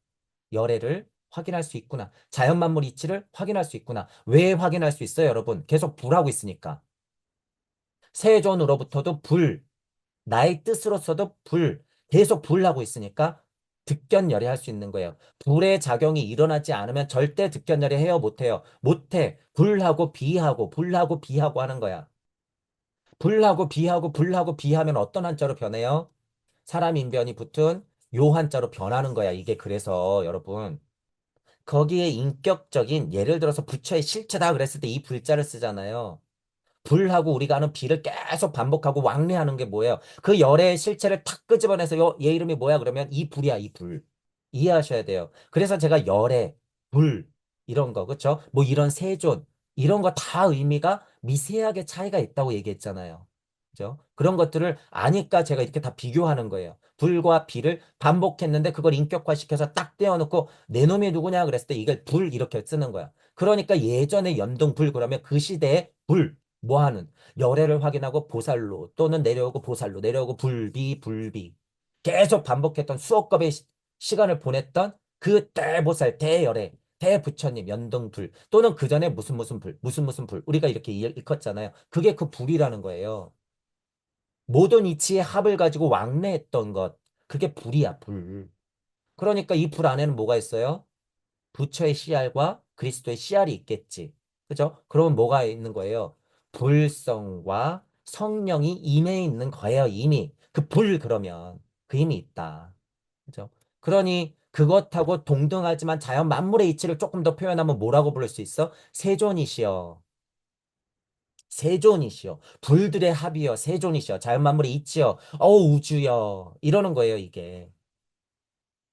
열애를 확인할 수 있구나. 자연 만물 이치를 확인할 수 있구나. 왜 확인할 수 있어요, 여러분? 계속 불하고 있으니까. 세존으로부터도 불. 나의 뜻으로서도 불. 계속 불하고 있으니까 득견열애 할 수 있는 거예요. 불의 작용이 일어나지 않으면 절대 득견열애 해요, 못해요? 못해. 불하고 비하고, 불하고 비하고 하는 거야. 불하고 비하고, 불하고 비하면 어떤 한자로 변해요? 사람 인변이 붙은 요 한자로 변하는 거야. 이게 그래서 여러분. 거기에 인격적인 예를 들어서 부처의 실체다 그랬을 때 이 불자를 쓰잖아요. 불하고 우리가 하는 비를 계속 반복하고 왕래하는 게 뭐예요? 그 열의 실체를 탁 끄집어내서 얘 이름이 뭐야? 그러면 이 불이야, 이 불. 이해하셔야 돼요. 그래서 제가 열의 불 이런 거 그렇죠? 뭐 이런 세존 이런 거 다 의미가 미세하게 차이가 있다고 얘기했잖아요. 그죠? 그런 것들을 아니까 제가 이렇게 다 비교하는 거예요. 불과 비를 반복했는데 그걸 인격화시켜서 딱 떼어놓고 내 놈이 누구냐 그랬을 때 이걸 불 이렇게 쓰는 거야. 그러니까 예전에 연등불 그러면 그 시대의 불 뭐 하는 열애를 확인하고 보살로 또는 내려오고 보살로 내려오고 불비 불비 계속 반복했던 수억 겁의 시간을 보냈던 그 대보살 대열애 대부처님 연등불 또는 그 전에 무슨 무슨 불 무슨 무슨 불 우리가 이렇게 읽었잖아요. 그게 그 불이라는 거예요. 모든 이치의 합을 가지고 왕래했던 것 그게 불이야 불. 그러니까 이 불 안에는 뭐가 있어요? 부처의 씨알과 그리스도의 씨알이 있겠지. 그죠? 그러면 뭐가 있는 거예요? 불성과 성령이 임해 있는 거예요, 이미. 그 불 그러면 그 힘이 있다. 그죠? 그러니 그것하고 동등하지만 자연 만물의 이치를 조금 더 표현하면 뭐라고 부를 수 있어? 세존이시여. 세존이시여. 불들의 합이여. 세존이시여. 자연 만물의 이치여. 우주여. 이러는 거예요, 이게.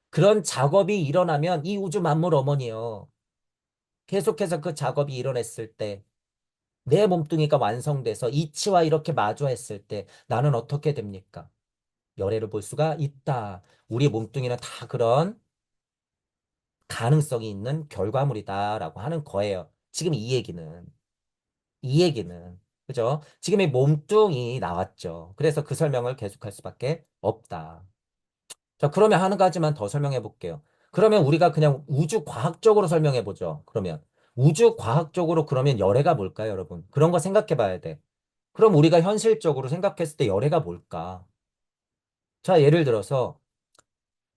그런 작업이 일어나면 이 우주 만물 어머니요. 계속해서 그 작업이 일어났을 때 내 몸뚱이가 완성돼서 이치와 이렇게 마주했을 때 나는 어떻게 됩니까? 열애를 볼 수가 있다. 우리 몸뚱이는 다 그런 가능성이 있는 결과물이다라고 하는 거예요. 지금 이 얘기는. 이 얘기는. 그죠? 지금 이 몸뚱이 나왔죠. 그래서 그 설명을 계속할 수밖에 없다. 자, 그러면 한 가지만 더 설명해 볼게요. 그러면 우리가 그냥 우주 과학적으로 설명해 보죠. 그러면 우주 과학적으로 그러면 열애가 뭘까요, 여러분? 그런 거 생각해 봐야 돼. 그럼 우리가 현실적으로 생각했을 때 열애가 뭘까? 자, 예를 들어서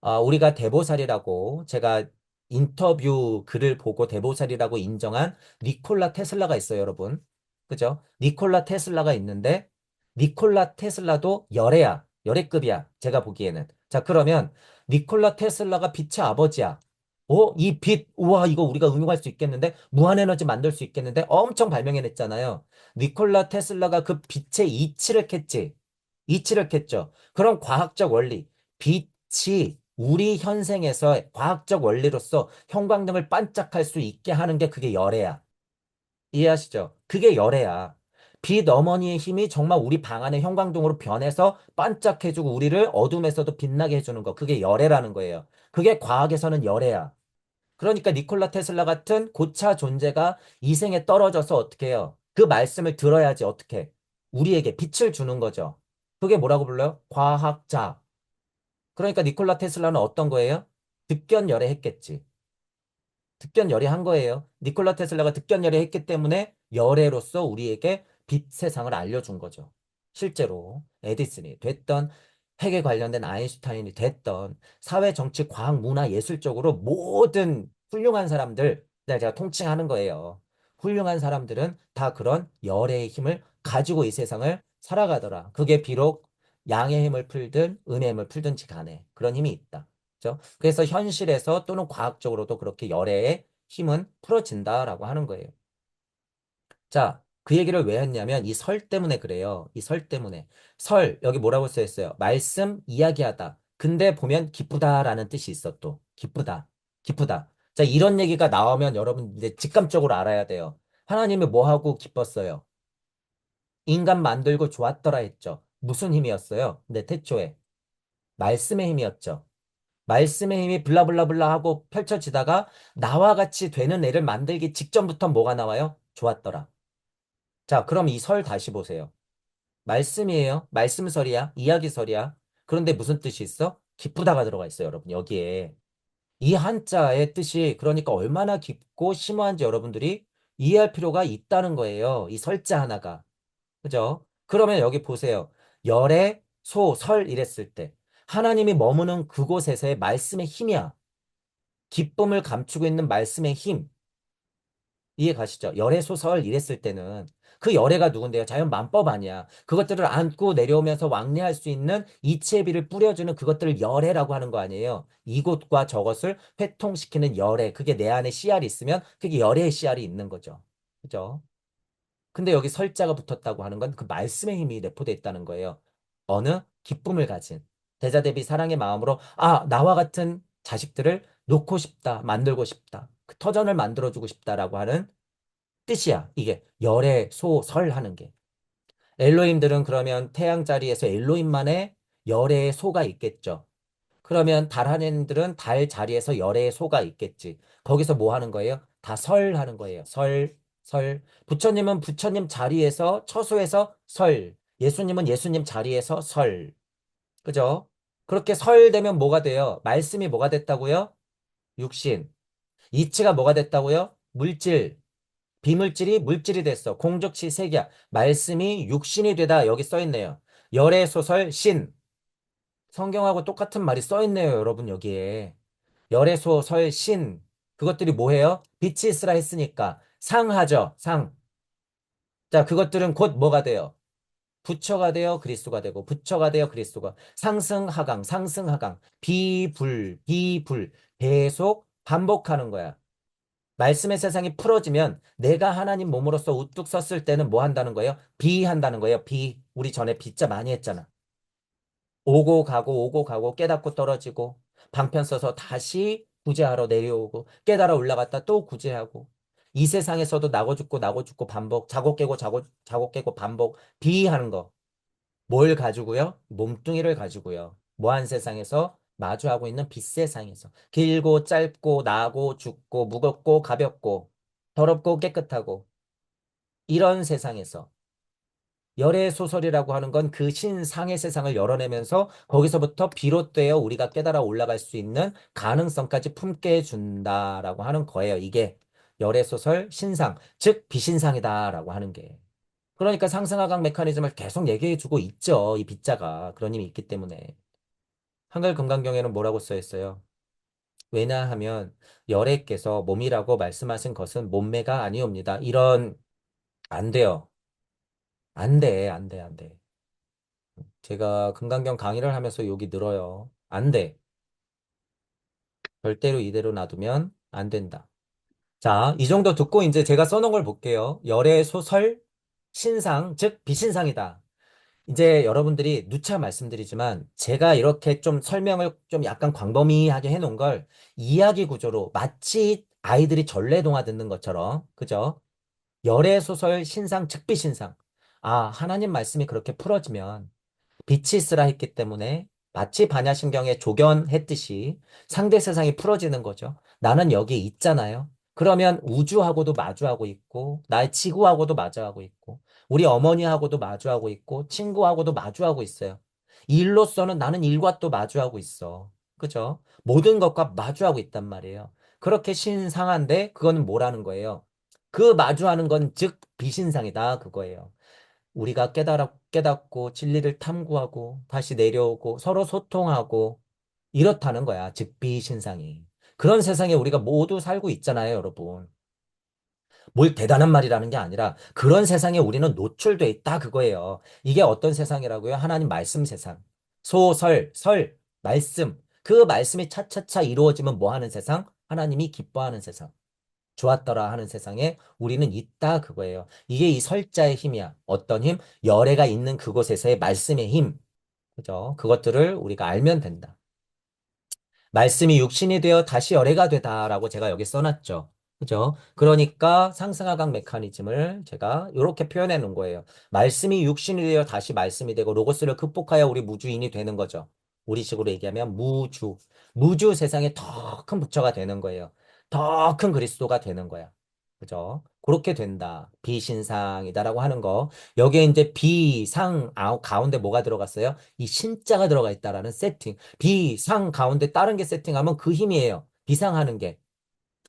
우리가 대보살이라고 제가 인터뷰 글을 보고 대보살이라고 인정한 니콜라 테슬라가 있어요, 여러분. 그죠? 니콜라 테슬라가 있는데 니콜라 테슬라도 열애야. 열애급이야. 제가 보기에는. 자, 그러면 니콜라 테슬라가 빛의 아버지야. 이 빛, 우와, 이거 우리가 응용할 수 있겠는데? 무한에너지 만들 수 있겠는데? 엄청 발명해냈잖아요. 니콜라 테슬라가 그 빛의 이치를 캤지. 이치를 캤죠. 그럼 과학적 원리. 빛이 우리 현생에서 과학적 원리로서 형광등을 반짝할 수 있게 하는 게 그게 열애야. 이해하시죠? 그게 열애야. 빛 어머니의 힘이 정말 우리 방 안의 형광등으로 변해서 반짝해주고 우리를 어둠에서도 빛나게 해주는 거. 그게 열애라는 거예요. 그게 과학에서는 열애야. 그러니까 니콜라 테슬라 같은 고차 존재가 이 생에 떨어져서 어떻게 해요? 그 말씀을 들어야지 어떻게 우리에게 빛을 주는 거죠. 그게 뭐라고 불러요? 과학자. 그러니까 니콜라 테슬라는 어떤 거예요? 득견열애 했겠지. 득견열애 한 거예요. 니콜라 테슬라가 득견열애 했기 때문에 열애로서 우리에게 빛 세상을 알려준 거죠. 실제로 에디슨이 됐던 핵에 관련된 아인슈타인이 됐던 사회, 정치, 과학, 문화, 예술적으로 모든 훌륭한 사람들 제가 통칭하는 거예요. 훌륭한 사람들은 다 그런 열애의 힘을 가지고 이 세상을 살아가더라. 그게 비록 양의 힘을 풀든 은의 힘을 풀든지 간에 그런 힘이 있다. 그죠? 그래서 현실에서 또는 과학적으로도 그렇게 열애의 힘은 풀어진다라고 하는 거예요. 자, 그 얘기를 왜 했냐면 이 설 때문에 그래요. 이 설 때문에. 설, 여기 뭐라고 써 있어요? 말씀, 이야기하다. 근데 보면 기쁘다라는 뜻이 있어 또. 기쁘다. 기쁘다. 자, 이런 얘기가 나오면 여러분 이제 직감적으로 알아야 돼요. 하나님이 뭐 하고 기뻤어요? 인간 만들고 좋았더라 했죠. 무슨 힘이었어요? 네, 태초에. 말씀의 힘이었죠. 말씀의 힘이 블라블라블라 하고 펼쳐지다가 나와 같이 되는 애를 만들기 직전부터 뭐가 나와요? 좋았더라. 자, 그럼 이 설 다시 보세요. 말씀이에요. 말씀설이야. 이야기설이야. 그런데 무슨 뜻이 있어? 기쁘다가 들어가 있어요, 여러분. 여기에. 이 한자의 뜻이 그러니까 얼마나 깊고 심오한지 여러분들이 이해할 필요가 있다는 거예요. 이 설자 하나가. 그죠? 그러면 여기 보세요. 열애, 소, 설 이랬을 때. 하나님이 머무는 그곳에서의 말씀의 힘이야. 기쁨을 감추고 있는 말씀의 힘. 이해 가시죠? 열애소설 이랬을 때는 그 열애가 누군데요? 자연 만법 아니야. 그것들을 안고 내려오면서 왕래할 수 있는 이치의 비를 뿌려주는 그것들을 열애라고 하는 거 아니에요. 이곳과 저것을 회통시키는 열애. 그게 내 안에 씨알이 있으면 그게 열애의 씨알이 있는 거죠. 그죠? 근데 여기 설자가 붙었다고 하는 건 그 말씀의 힘이 내포되어 있다는 거예요. 어느 기쁨을 가진 대자 대비 사랑의 마음으로 나와 같은 자식들을 놓고 싶다, 만들고 싶다. 그 터전을 만들어주고 싶다라고 하는 뜻이야. 이게 열애 소설하는 게. 엘로힘들은 그러면 태양 자리에서 엘로힘만의 열애의 소가 있겠죠. 그러면 달 하나님들은 달 자리에서 열애의 소가 있겠지. 거기서 뭐 하는 거예요? 다 설하는 거예요. 설, 설. 부처님은 부처님 자리에서 처소에서 설. 예수님은 예수님 자리에서 설. 그죠? 그렇게 설되면 뭐가 돼요? 말씀이 뭐가 됐다고요? 육신. 이치가 뭐가 됐다고요? 물질. 비물질이 물질이 됐어. 공적치 색이야. 말씀이 육신이 되다. 여기 써 있네요. 열애 소설 신. 성경하고 똑같은 말이 써 있네요, 여러분, 여기에. 열애 소설 신. 그것들이 뭐예요? 빛이 있으라 했으니까. 상하죠, 상. 자, 그것들은 곧 뭐가 돼요? 부처가 되어 그리스도가 되고, 부처가 되어 그리스도가. 상승하강, 상승하강. 비불, 비불. 계속 반복하는 거야. 말씀의 세상이 풀어지면 내가 하나님 몸으로서 우뚝 섰을 때는 뭐 한다는 거예요? 비한다는 거예요. 비. 우리 전에 비자 많이 했잖아. 오고 가고 깨닫고 떨어지고 방편 써서 다시 구제하러 내려오고 깨달아 올라갔다 또 구제하고 이 세상에서도 나고 죽고 반복 자고 깨고 자고 깨고 반복 비하는 거. 뭘 가지고요? 몸뚱이를 가지고요. 무한 세상에서 마주하고 있는 빛세상에서 길고 짧고 나고 죽고 무겁고 가볍고 더럽고 깨끗하고 이런 세상에서 열애 소설이라고 하는 건 그 신상의 세상을 열어내면서 거기서부터 비롯되어 우리가 깨달아 올라갈 수 있는 가능성까지 품게 해준다라고 하는 거예요. 이게 열애 소설 신상, 즉 비신상이다라고 하는 게. 그러니까 상승하강 메커니즘을 계속 얘기해주고 있죠. 이 빗자가. 그런 힘이 있기 때문에. 한글 금강경에는 뭐라고 써 있어요? 왜냐하면 열애께서 몸이라고 말씀하신 것은 몸매가 아니옵니다. 이런 안 돼요. 안 돼, 안 돼, 안 돼. 제가 금강경 강의를 하면서 욕이 늘어요. 안 돼. 절대로 이대로 놔두면 안 된다. 자, 이 정도 듣고 이제 제가 써놓은 걸 볼게요. 열애 소설 신상, 즉 비신상이다. 이제 여러분들이 누차 말씀드리지만 제가 이렇게 좀 설명을 좀 약간 광범위하게 해놓은 걸 이야기 구조로 마치 아이들이 전래동화 듣는 것처럼, 그죠? 열애소설 신상, 즉비신상. 하나님 말씀이 그렇게 풀어지면 빛이 있으라 했기 때문에 마치 반야신경에 조견했듯이 상대 세상이 풀어지는 거죠. 나는 여기 있잖아요. 그러면 우주하고도 마주하고 있고, 나의 지구하고도 마주하고 있고, 우리 어머니하고도 마주하고 있고, 친구하고도 마주하고 있어요. 일로서는 나는 일과 또 마주하고 있어. 그죠? 모든 것과 마주하고 있단 말이에요. 그렇게 신상한데, 그거는 뭐라는 거예요? 그 마주하는 건 즉 비신상이다. 그거예요. 우리가 깨닫고 진리를 탐구하고 다시 내려오고 서로 소통하고 이렇다는 거야. 즉비신상이. 그런 세상에 우리가 모두 살고 있잖아요, 여러분. 뭘 대단한 말이라는 게 아니라 그런 세상에 우리는 노출돼 있다 그거예요. 이게 어떤 세상이라고요? 하나님 말씀 세상. 소설, 말씀. 그 말씀이 차차차 이루어지면 뭐 하는 세상? 하나님이 기뻐하는 세상. 좋았더라 하는 세상에 우리는 있다 그거예요. 이게 이 설자의 힘이야. 어떤 힘? 열애가 있는 그곳에서의 말씀의 힘. 그죠? 그것들을 우리가 알면 된다. 말씀이 육신이 되어 다시 열애가 되다라고 제가 여기 써놨죠. 그죠? 그러니까 상승하강 메커니즘을 제가 이렇게 표현해 놓은 거예요. 말씀이 육신이 되어 다시 말씀이 되고 로고스를 극복하여 우리 무주인이 되는 거죠. 우리식으로 얘기하면 무주. 무주 세상에 더 큰 부처가 되는 거예요. 더 큰 그리스도가 되는 거야. 그죠? 그렇게 된다. 비신상이다라고 하는 거. 여기에 이제 비상 가운데 뭐가 들어갔어요? 이 신자가 들어가 있다라는 세팅. 비상 가운데 다른 게 세팅하면 그 힘이에요. 비상하는 게.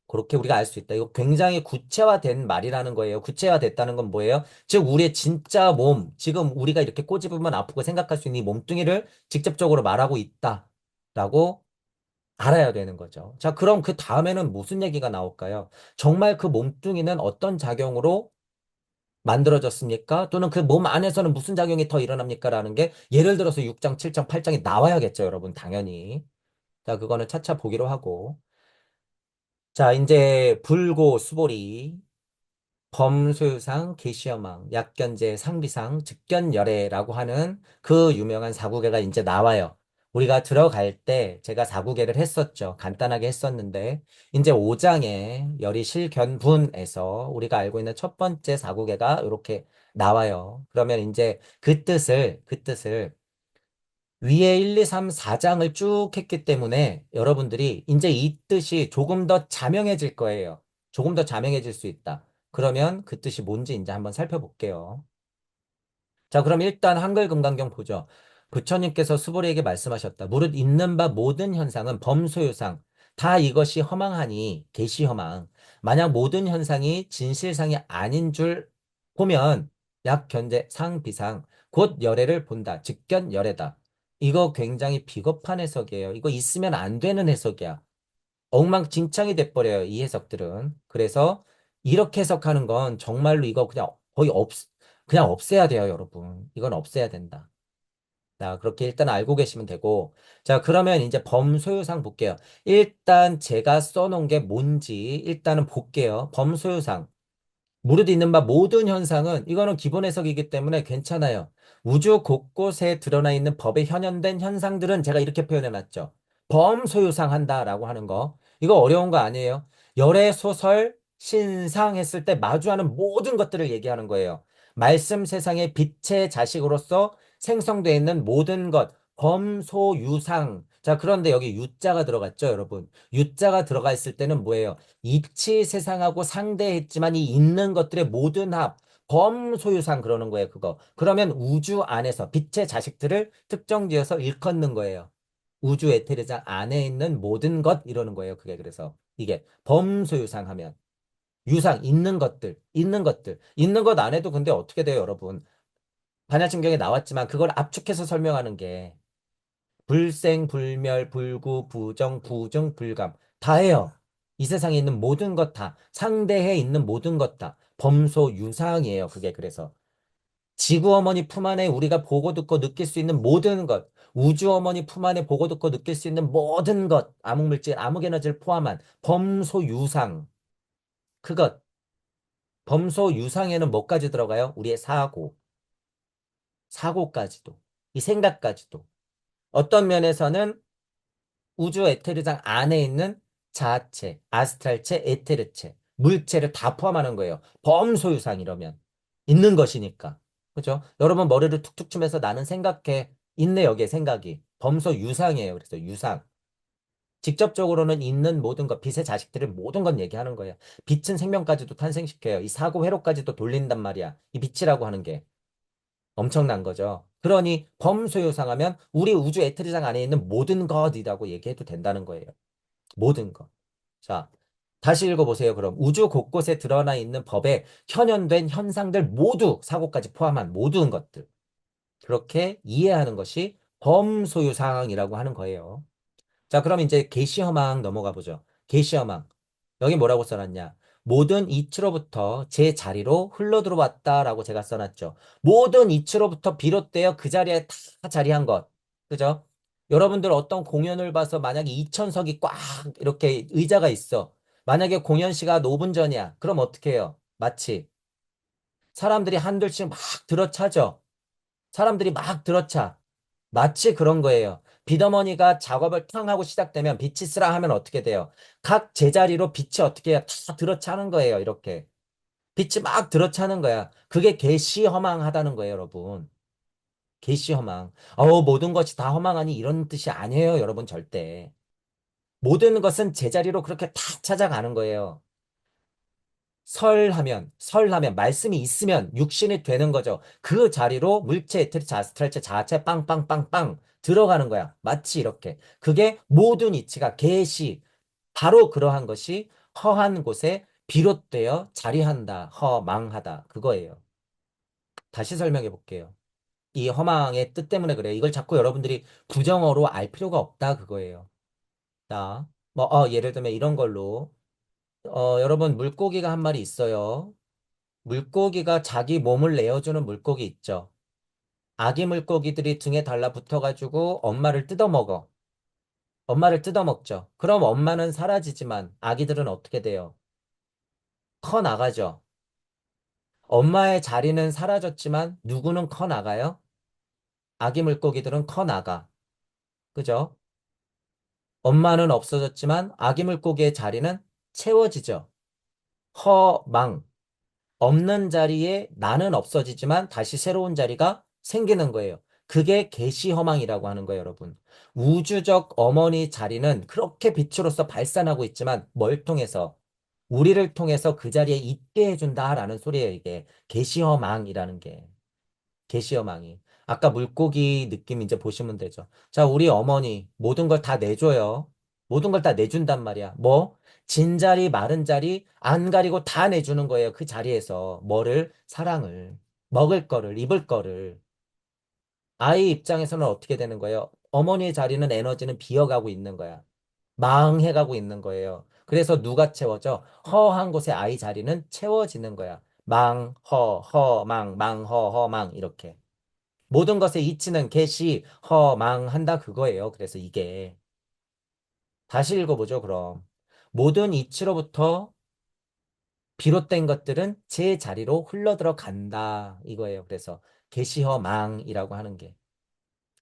그렇게 우리가 알 수 있다. 이거 굉장히 구체화된 말이라는 거예요. 구체화됐다는 건 뭐예요? 즉, 우리의 진짜 몸, 지금 우리가 이렇게 꼬집으면 아프고 생각할 수 있는 이 몸뚱이를 직접적으로 말하고 있다라고 알아야 되는 거죠. 자, 그럼 그 다음에는 무슨 얘기가 나올까요? 정말 그 몸뚱이는 어떤 작용으로 만들어졌습니까? 또는 그 몸 안에서는 무슨 작용이 더 일어납니까? 라는 게 예를 들어서 6장, 7장, 8장이 나와야겠죠, 여러분. 당연히. 자, 그거는 차차 보기로 하고. 자, 이제 불고 수보리, 범소유상, 계시여망, 약견제, 상비상, 즉견열애라고 하는 그 유명한 사구계가 이제 나와요. 우리가 들어갈 때 제가 사구계를 했었죠. 간단하게 했었는데, 이제 5장에 열이실견분에서 우리가 알고 있는 첫 번째 사구계가 이렇게 나와요. 그러면 이제 그 뜻을 위에 1, 2, 3, 4장을 쭉 했기 때문에 여러분들이 이제 이 뜻이 조금 더 자명해질 거예요. 조금 더 자명해질 수 있다. 그러면 그 뜻이 뭔지 이제 한번 살펴볼게요. 자, 그럼 일단 한글 금강경 보죠. 부처님께서 수보리에게 말씀하셨다. 무릇 있는 바 모든 현상은 범소유상. 다 이것이 허망하니 계시허망. 만약 모든 현상이 진실상이 아닌 줄 보면 약견제 상비상 곧 열애를 본다. 즉견열애다. 이거 굉장히 비겁한 해석이에요. 이거 있으면 안 되는 해석이야. 엉망진창이 돼버려요. 이 해석들은. 그래서 이렇게 해석하는 건 정말로 이거 그냥 거의 그냥 없애야 돼요, 여러분. 이건 없애야 된다. 자, 그렇게 일단 알고 계시면 되고. 자, 그러면 이제 범소유상 볼게요. 일단 제가 써놓은 게 뭔지 일단은 볼게요. 범소유상. 무릇 있는 바 모든 현상은 이거는 기본 해석이기 때문에 괜찮아요. 우주 곳곳에 드러나 있는 법에 현현된 현상들은 제가 이렇게 표현해 놨죠. 범소유상한다라고 하는 거. 이거 어려운 거 아니에요. 열애, 소설, 신상 했을 때 마주하는 모든 것들을 얘기하는 거예요. 말씀 세상의 빛의 자식으로서 생성되어 있는 모든 것, 범소유상. 자, 그런데 여기 유자가 들어갔죠, 여러분. 유자가 들어가 있을 때는 뭐예요? 이치 세상하고 상대했지만 이 있는 것들의 모든 합, 범소유상 그러는 거예요, 그거. 그러면 우주 안에서 빛의 자식들을 특정 지어서 일컫는 거예요. 우주 에테르장 안에 있는 모든 것 이러는 거예요, 그게. 그래서 이게 범소유상 하면 유상 있는 것 안에도 근데 어떻게 돼요, 여러분? 반야심경에 나왔지만 그걸 압축해서 설명하는 게 불생, 불멸, 불구, 부정, 부중, 불감. 다 해요. 이 세상에 있는 모든 것 다. 상대해 있는 모든 것 다. 범소 유상이에요. 그게 그래서. 지구 어머니 품 안에 우리가 보고 듣고 느낄 수 있는 모든 것. 우주 어머니 품 안에 보고 듣고 느낄 수 있는 모든 것. 암흑물질, 암흑에너지를 포함한 범소 유상. 그것. 범소 유상에는 뭐까지 들어가요? 우리의 사고. 사고까지도. 이 생각까지도. 어떤 면에서는 우주 에테르장 안에 있는 자아체, 아스트랄체, 에테르체, 물체를 다 포함하는 거예요. 범소유상 이러면. 있는 것이니까. 그죠? 여러분 머리를 툭툭 치면서 나는 생각해. 있네, 여기에 생각이. 범소유상이에요. 그래서 유상. 직접적으로는 있는 모든 것, 빛의 자식들을 모든 건 얘기하는 거예요. 빛은 생명까지도 탄생시켜요. 이 사고 회로까지도 돌린단 말이야. 이 빛이라고 하는 게. 엄청난 거죠. 그러니 범소유상하면 우리 우주 에테르장 안에 있는 모든 것이라고 얘기해도 된다는 거예요. 모든 것. 자, 다시 읽어보세요. 그럼 우주 곳곳에 드러나 있는 법에 현현된 현상들 모두 사고까지 포함한 모든 것들. 그렇게 이해하는 것이 범소유상이라고 하는 거예요. 자, 그럼 이제 계시허망 넘어가 보죠. 계시허망. 여기 뭐라고 써놨냐? 모든 이치로부터 제 자리로 흘러 들어왔다라고 제가 써놨죠. 모든 이치로부터 비롯되어 그 자리에 다 자리한 것. 그죠? 여러분들 어떤 공연을 봐서 만약에 2천석이 꽉 이렇게 의자가 있어. 만약에 공연 시간 5분 전이야. 그럼 어떻게 해요? 마치 사람들이 한둘씩 막 들어차죠. 사람들이 막 들어차. 마치 그런 거예요. 비더머니가 작업을 탕 하고 시작되면 빛이 쓰라 하면 어떻게 돼요? 각 제자리로 빛이 어떻게 해요? 다 들어차는 거예요. 이렇게. 빛이 막 들어차는 거야. 그게 계시허망하다는 거예요, 여러분. 계시허망. 모든 것이 다 허망하니 이런 뜻이 아니에요, 여러분, 절대. 모든 것은 제자리로 그렇게 다 찾아가는 거예요. 설하면, 말씀이 있으면 육신이 되는 거죠. 그 자리로 물체, 에테르, 자스트랄체, 자체, 빵빵빵빵 들어가는 거야. 마치 이렇게. 그게 모든 이치가 계시, 바로 그러한 것이 허한 곳에 비롯되어 자리한다, 허망하다. 그거예요. 다시 설명해 볼게요. 이 허망의 뜻 때문에 그래. 이걸 자꾸 여러분들이 부정어로 알 필요가 없다, 그거예요. 자, 뭐, 예를 들면 이런 걸로, 여러분, 물고기가 한 마리 있어요. 물고기가 자기 몸을 내어주는 물고기 있죠. 아기 물고기들이 등에 달라붙어가지고 엄마를 뜯어먹어. 엄마를 뜯어먹죠. 그럼 엄마는 사라지지만 아기들은 어떻게 돼요? 커 나가죠. 엄마의 자리는 사라졌지만 누구는 커 나가요? 아기 물고기들은 커 나가. 그죠? 엄마는 없어졌지만 아기 물고기의 자리는 채워지죠. 허망. 없는 자리에 나는 없어지지만 다시 새로운 자리가 생기는 거예요. 그게 계시허망이라고 하는 거예요, 여러분. 우주적 어머니 자리는 그렇게 빛으로서 발산하고 있지만 뭘 통해서? 우리를 통해서 그 자리에 있게 해준다라는 소리예요, 이게. 계시허망이라는 게. 계시어망이. 아까 물고기 느낌 이제 보시면 되죠. 자, 우리 어머니 모든 걸 다 내줘요. 모든 걸 다 내준단 말이야. 뭐? 진 자리, 마른 자리 안 가리고 다 내주는 거예요. 그 자리에서 뭐를? 사랑을. 먹을 거를, 입을 거를. 아이 입장에서는 어떻게 되는 거예요? 어머니의 자리는 에너지는 비어가고 있는 거야. 망해가고 있는 거예요. 그래서 누가 채워져? 허한 곳에 아이 자리는 채워지는 거야. 망, 허망, 허망 이렇게. 모든 것의 이치는 개시, 허망한다 그거예요. 그래서 이게 다시 읽어보죠, 그럼. 모든 이치로부터 비롯된 것들은 제 자리로 흘러들어 간다 이거예요. 그래서 개시허망이라고 하는 게.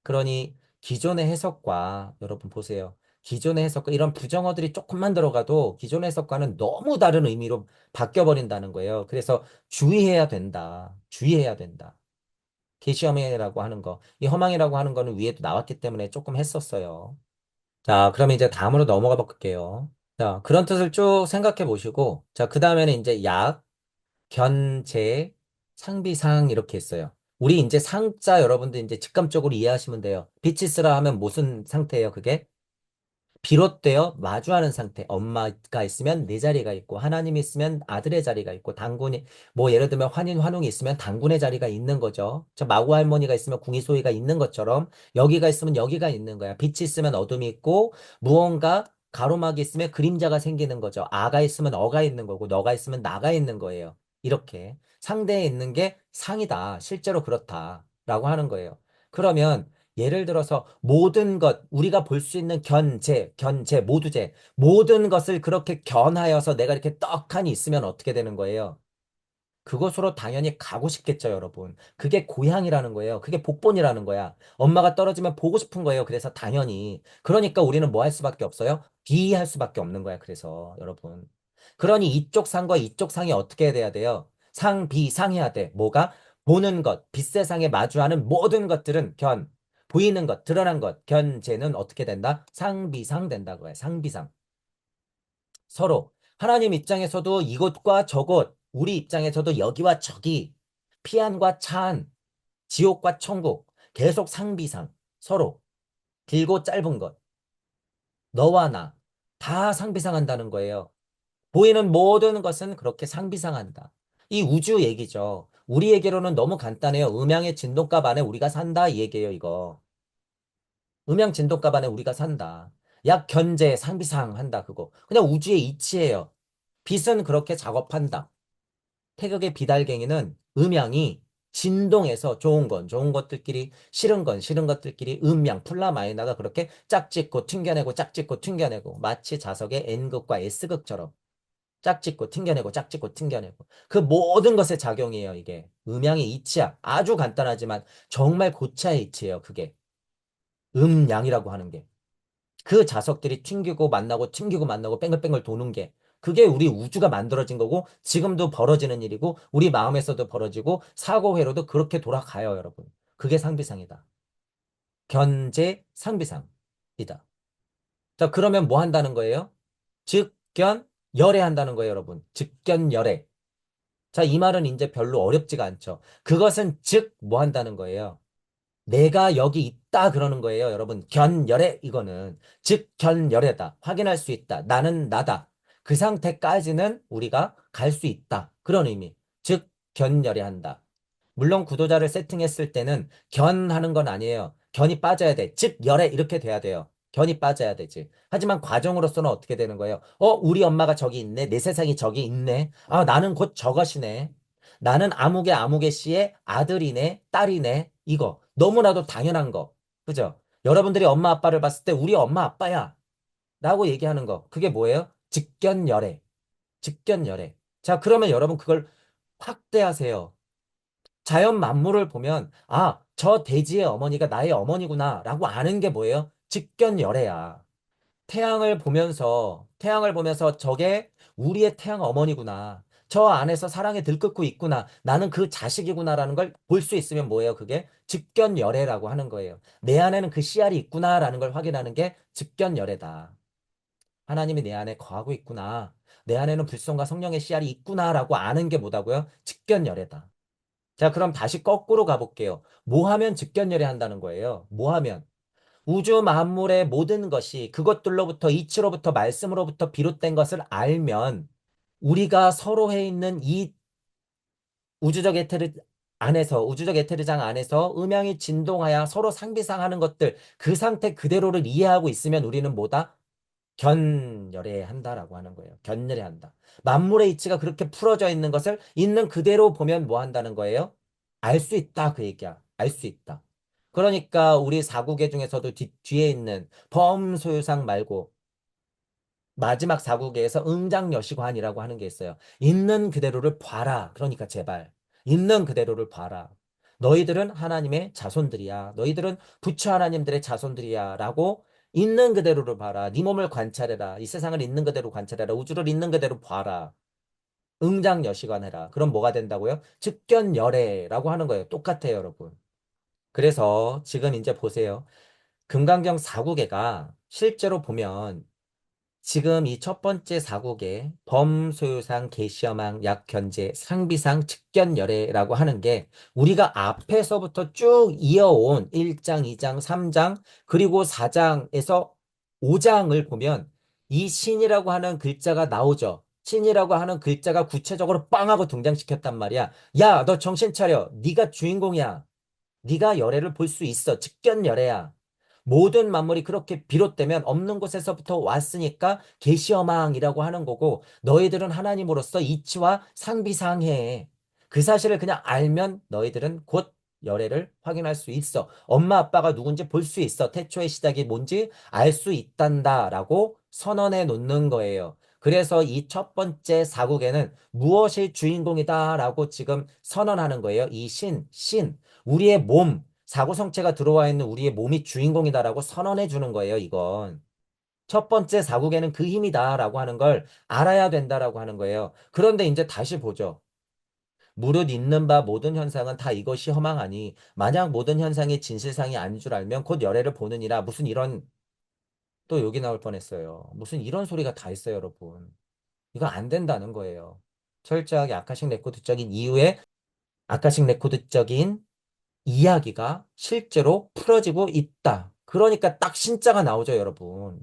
그러니 기존의 해석과 여러분 보세요. 기존의 해석과 이런 부정어들이 조금만 들어가도 기존의 해석과는 너무 다른 의미로 바뀌어 버린다는 거예요. 그래서 주의해야 된다. 주의해야 된다. 계시허망이라고 하는 거. 이 허망이라고 하는 거는 위에도 나왔기 때문에 조금 했었어요. 자, 그러면 이제 다음으로 넘어가 볼게요. 자, 그런 뜻을 쭉 생각해 보시고, 자, 그 다음에는 이제 약, 견, 재, 상비상 이렇게 했어요. 우리 이제 상자 여러분들 이제 직감적으로 이해하시면 돼요. 빛이 쓰라 하면 무슨 상태예요, 그게? 비롯되어 마주하는 상태. 엄마가 있으면 내 자리가 있고, 하나님이 있으면 아들의 자리가 있고, 당군이, 뭐 예를 들면 환인, 환웅이 있으면 당군의 자리가 있는 거죠. 저 마구 할머니가 있으면 궁이소이가 있는 것처럼, 여기가 있으면 여기가 있는 거야. 빛이 있으면 어둠이 있고, 무언가 가로막이 있으면 그림자가 생기는 거죠. 아가 있으면 어가 있는 거고, 너가 있으면 나가 있는 거예요. 이렇게. 상대에 있는 게 상이다. 실제로 그렇다. 라고 하는 거예요. 그러면, 예를 들어서 모든 것, 우리가 볼 수 있는 모두제, 모든 것을 그렇게 견하여서 내가 이렇게 떡하니 있으면 어떻게 되는 거예요? 그곳으로 당연히 가고 싶겠죠, 여러분. 그게 고향이라는 거예요. 그게 복본이라는 거야. 엄마가 떨어지면 보고 싶은 거예요. 그래서 당연히. 그러니까 우리는 뭐 할 수밖에 없어요? 비할 수밖에 없는 거야. 그래서, 여러분. 그러니 이쪽 상과 이쪽 상이 어떻게 돼야 돼요? 상, 비, 상해야 돼. 뭐가? 보는 것, 빛세상에 마주하는 모든 것들은 보이는 것, 드러난 것, 견제는 어떻게 된다? 상비상 된다고요. 상비상. 서로. 하나님 입장에서도 이곳과 저곳, 우리 입장에서도 여기와 저기, 피안과 차안, 지옥과 천국, 계속 상비상. 서로. 길고 짧은 것, 너와 나, 다 상비상한다는 거예요. 보이는 모든 것은 그렇게 상비상한다. 이 우주 얘기죠. 우리에게로는 너무 간단해요. 음양의 진동값 안에 우리가 산다 이 얘기예요, 이거. 음양 진동값 안에 우리가 산다. 약 견제 상비상한다 그거. 그냥 우주의 이치예요. 빛은 그렇게 작업한다. 태극의 비달갱이는 음양이 진동해서 좋은 건 좋은 것들끼리 싫은 건 싫은 것들끼리 음양 플라 마이너가 그렇게 짝짓고 튕겨내고 짝짓고 튕겨내고 마치 자석의 N극과 S극처럼 짝짓고 튕겨내고 짝짓고 튕겨내고 그 모든 것의 작용이에요 이게. 음양의 이치야. 아주 간단하지만 정말 고차의 이치예요 그게. 음양이라고 하는 게. 그 자석들이 튕기고 만나고 튕기고 만나고 뺑글뺑글 도는 게 그게 우리 우주가 만들어진 거고 지금도 벌어지는 일이고 우리 마음에서도 벌어지고 사고회로도 그렇게 돌아가요, 여러분. 그게 상비상이다. 견제 상비상이다. 자, 그러면 뭐 한다는 거예요? 즉견 열애한다는 거예요, 여러분. 즉견 열애. 자, 이 말은 이제 별로 어렵지가 않죠. 그것은 즉 뭐 한다는 거예요? 내가 여기 있다 그러는 거예요, 여러분. 견열애 이거는 즉 견열애다. 확인할 수 있다. 나는 나다. 그 상태까지는 우리가 갈 수 있다. 그런 의미. 즉, 견열애한다. 물론 구도자를 세팅했을 때는 견하는 건 아니에요. 견이 빠져야 돼. 즉, 열애 이렇게 돼야 돼요. 견이 빠져야 되지. 하지만 과정으로서는 어떻게 되는 거예요? 우리 엄마가 저기 있네. 내 세상이 저기 있네. 아, 나는 곧 저것이네. 나는 아무개 아무개 씨의 아들이네, 딸이네. 이거. 너무나도 당연한 거. 그죠? 여러분들이 엄마 아빠를 봤을 때 우리 엄마 아빠야. 라고 얘기하는 거. 그게 뭐예요? 직견열애. 직견열애. 자, 그러면 여러분 그걸 확대하세요. 자연 만물을 보면, 아, 저 돼지의 어머니가 나의 어머니구나. 라고 아는 게 뭐예요? 직견열애야. 태양을 보면서 저게 우리의 태양 어머니구나. 저 안에서 사랑에 들끓고 있구나. 나는 그 자식이구나라는 걸 볼 수 있으면 뭐예요? 그게 직견열애라고 하는 거예요. 내 안에는 그 씨알이 있구나라는 걸 확인하는 게 직견열애다. 하나님이 내 안에 거하고 있구나. 내 안에는 불성과 성령의 씨알이 있구나라고 아는 게 뭐다고요? 직견열애다. 자, 그럼 다시 거꾸로 가볼게요. 뭐 하면 직견열애 한다는 거예요? 뭐 하면? 우주 만물의 모든 것이 그것들로부터 이치로부터 말씀으로부터 비롯된 것을 알면 우리가 서로에 있는 이 우주적 에테르장 안에서 음양이 진동하여 서로 상비상하는 것들 그 상태 그대로를 이해하고 있으면 우리는 뭐다? 견열애한다라고 하는 거예요. 견열애한다. 만물의 이치가 그렇게 풀어져 있는 것을 있는 그대로 보면 뭐 한다는 거예요? 알 수 있다 그 얘기야. 알 수 있다. 그러니까 우리 사구계 중에서도 뒤에 있는 범소유상 말고 마지막 사국에서 응장여시관이라고 하는 게 있어요. 있는 그대로를 봐라. 그러니까 제발 있는 그대로를 봐라. 너희들은 하나님의 자손들이야. 너희들은 부처 하나님들의 자손들이야. 라고 있는 그대로를 봐라. 네 몸을 관찰해라. 이 세상을 있는 그대로 관찰해라. 우주를 있는 그대로 봐라. 응장여시관해라. 그럼 뭐가 된다고요? 즉견열애라고 하는 거예요. 똑같아요, 여러분. 그래서 지금 이제 보세요. 금강경 사국에가 실제로 보면 지금 이 첫 번째 사국에 범소유상, 계시여망, 약견제, 상비상, 직견열애라고 하는 게 우리가 앞에서부터 쭉 이어온 1장, 2장, 3장, 그리고 4장에서 5장을 보면 이 신이라고 하는 글자가 나오죠. 신이라고 하는 글자가 구체적으로 빵 하고 등장시켰단 말이야. 야, 너 정신 차려. 네가 주인공이야. 네가 열애를 볼 수 있어. 직견열애야. 모든 만물이 그렇게 비롯되면 없는 곳에서부터 왔으니까 계시어망이라고 하는 거고 너희들은 하나님으로서 이치와 상비상해. 그 사실을 그냥 알면 너희들은 곧 열애를 확인할 수 있어. 엄마 아빠가 누군지 볼 수 있어. 태초의 시작이 뭔지 알 수 있단다라고 선언해 놓는 거예요. 그래서 이 첫 번째 사국에는 무엇이 주인공이다라고 지금 선언하는 거예요. 이 신. 우리의 몸, 사고성체가 들어와 있는 우리의 몸이 주인공이다라고 선언해 주는 거예요, 이건. 첫 번째 사국에는 그 힘이다라고 하는 걸 알아야 된다라고 하는 거예요. 그런데 이제 다시 보죠. 무릇 있는 바 모든 현상은 다 이것이 허망하니 만약 모든 현상이 진실상이 아닌 줄 알면 곧 열애를 보느니라. 무슨 이런 또 여기 나올 뻔했어요. 무슨 이런 소리가 다 있어요, 여러분. 이거 안 된다는 거예요. 철저하게 아카식 레코드적인 이야기가 실제로 풀어지고 있다. 그러니까 딱 신자가 나오죠, 여러분.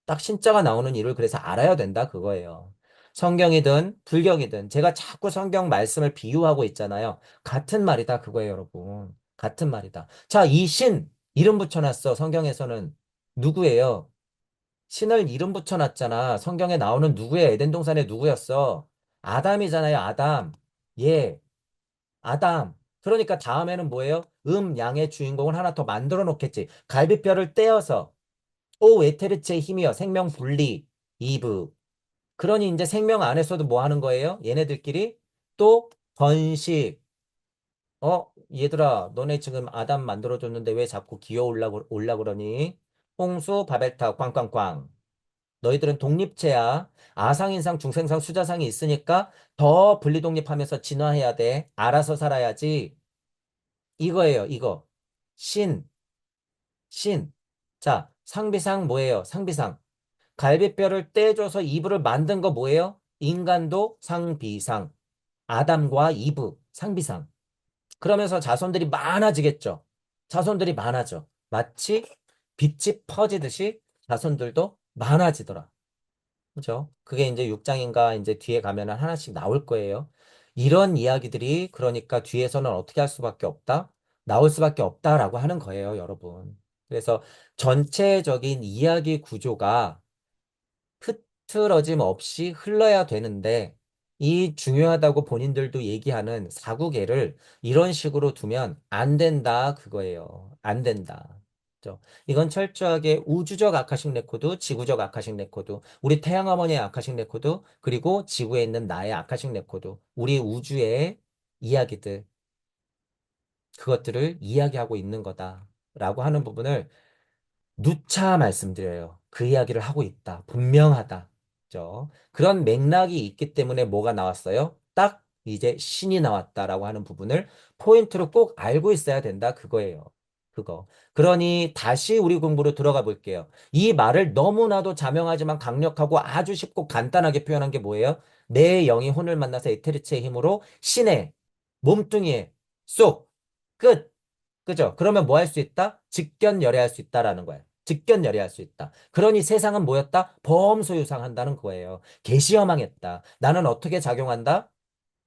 딱 신자가 나오는 일을 그래서 알아야 된다, 그거예요. 성경이든 불경이든 제가 자꾸 성경 말씀을 비유하고 있잖아요. 같은 말이다, 그거예요, 여러분. 같은 말이다. 자, 이 신, 이름 붙여놨어, 성경에서는. 누구예요? 신을 이름 붙여놨잖아. 성경에 나오는 누구예요? 에덴 동산의 누구였어? 아담이잖아요, 아담. 예. 아담. 그러니까 다음에는 뭐예요? 양의 주인공을 하나 더 만들어 놓겠지. 갈비뼈를 떼어서 오 에테르체의 힘이여 생명 분리 이브. 그러니 이제 생명 안에서도 뭐 하는 거예요? 얘네들끼리 또 번식. 얘들아 너네 지금 아담 만들어줬는데 왜 자꾸 기어 올라 그러니? 홍수 바벨탑 꽝꽝꽝. 너희들은 독립체야. 아상인상 중생상 수자상이 있으니까 더 분리독립하면서 진화해야 돼. 알아서 살아야지. 이거예요, 이거. 신, 신. 자, 상비상 뭐예요? 상비상. 갈비뼈를 떼줘서 이브를 만든 거 뭐예요? 인간도 상비상. 아담과 이브, 상비상. 그러면서 자손들이 많아지겠죠. 자손들이 많아져. 마치 빛이 퍼지듯이 자손들도 많아지더라. 그죠? 그게 이제 6장인가 이제 뒤에 가면은 하나씩 나올 거예요. 이런 이야기들이 그러니까 뒤에서는 어떻게 할 수밖에 없다? 나올 수밖에 없다라고 하는 거예요, 여러분. 그래서 전체적인 이야기 구조가 흐트러짐 없이 흘러야 되는데 이 중요하다고 본인들도 얘기하는 사구계를 이런 식으로 두면 안 된다 그거예요. 안 된다. 그죠? 이건 철저하게 우주적 아카식 레코드, 지구적 아카식 레코드, 우리 태양 어머니의 아카식 레코드, 그리고 지구에 있는 나의 아카식 레코드, 우리 우주의 이야기들, 그것들을 이야기하고 있는 거다라고 하는 부분을 누차 말씀드려요. 그 이야기를 하고 있다. 분명하다. 그죠? 그런 맥락이 있기 때문에 뭐가 나왔어요? 딱 이제 신이 나왔다라고 하는 부분을 포인트로 꼭 알고 있어야 된다. 그거예요. 그거. 그러니 다시 우리 공부로 들어가 볼게요. 이 말을 너무나도 자명하지만 강력하고 아주 쉽고 간단하게 표현한 게 뭐예요? 내 영이 혼을 만나서 에테르치의 힘으로 신의 몸뚱이에 쏙 끝. 그죠? 그러면 뭐 할 수 있다? 직견열애할 수 있다라는 거예요. 직견열애할 수 있다. 그러니 세상은 뭐였다? 범소유상한다는 거예요. 개시험항했다. 나는 어떻게 작용한다?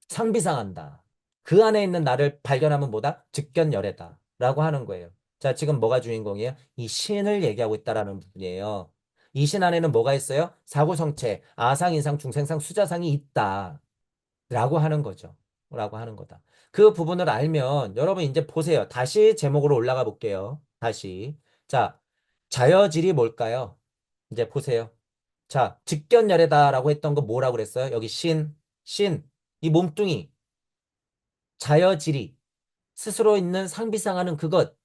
상비상한다. 그 안에 있는 나를 발견하면 뭐다? 직견열애다. 라고 하는 거예요. 자, 지금 뭐가 주인공이에요? 이 신을 얘기하고 있다라는 부분이에요. 이 신 안에는 뭐가 있어요? 사구성체, 아상, 인상, 중생상, 수자상이 있다. 라고 하는 거죠. 라고 하는 거다. 그 부분을 알면 여러분 이제 보세요. 다시 제목으로 올라가 볼게요. 다시. 자, 자여질이 뭘까요? 이제 보세요. 자, 직견열애다라고 했던 거 뭐라고 그랬어요? 여기 이 몸뚱이, 자여질이. 스스로 있는 상비상하는 그것,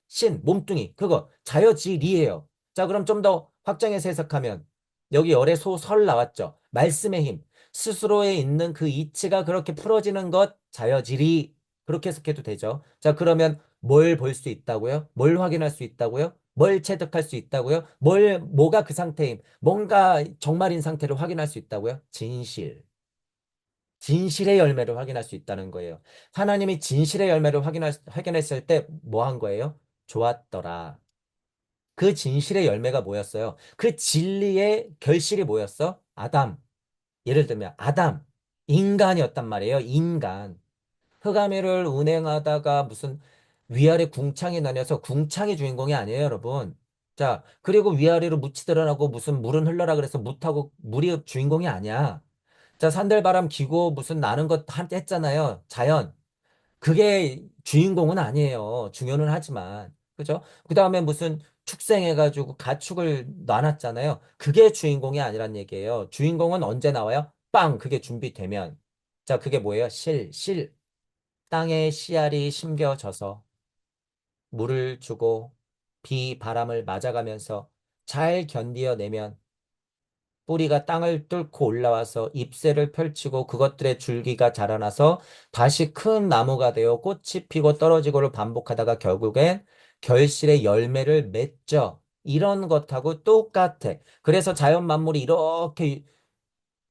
몸뚱이, 그거, 자여질이에요. 자, 그럼 좀 더 확장해서 해석하면, 여기 열의 소설 나왔죠. 말씀의 힘. 스스로에 있는 그 이치가 그렇게 풀어지는 것, 자여질이. 그렇게 해석해도 되죠. 자, 그러면 뭘 볼 수 있다고요? 뭘 확인할 수 있다고요? 뭘 체득할 수 있다고요? 뭐가 그 상태임? 뭔가 정말인 상태를 확인할 수 있다고요? 진실. 진실의 열매를 확인할 수 있다는 거예요. 하나님이 진실의 열매를 확인했을 때 뭐 한 거예요? 좋았더라. 그 진실의 열매가 뭐였어요? 그 진리의 결실이 뭐였어? 아담. 예를 들면 아담. 인간이었단 말이에요. 인간. 흑암회를 운행하다가 무슨 위아래 궁창이 나뉘어서 궁창이 주인공이 아니에요, 여러분. 자, 그리고 위아래로 묻히 드러나고 무슨 물은 흘러라 그래서 물이 주인공이 아니야. 자, 산들바람 기고 무슨 나는 것 했잖아요. 자연. 그게 주인공은 아니에요. 중요는 하지만. 그죠? 그 다음에 무슨 축생해가지고 가축을 놔놨잖아요. 그게 주인공이 아니란 얘기예요. 주인공은 언제 나와요? 빵! 그게 준비되면. 자, 그게 뭐예요? 실. 땅에 씨알이 심겨져서 물을 주고 비, 바람을 맞아가면서 잘 견디어내면 뿌리가 땅을 뚫고 올라와서 잎새를 펼치고 그것들의 줄기가 자라나서 다시 큰 나무가 되어 꽃이 피고 떨어지고를 반복하다가 결국엔 결실의 열매를 맺죠. 이런 것하고 똑같아. 그래서 자연 만물이 이렇게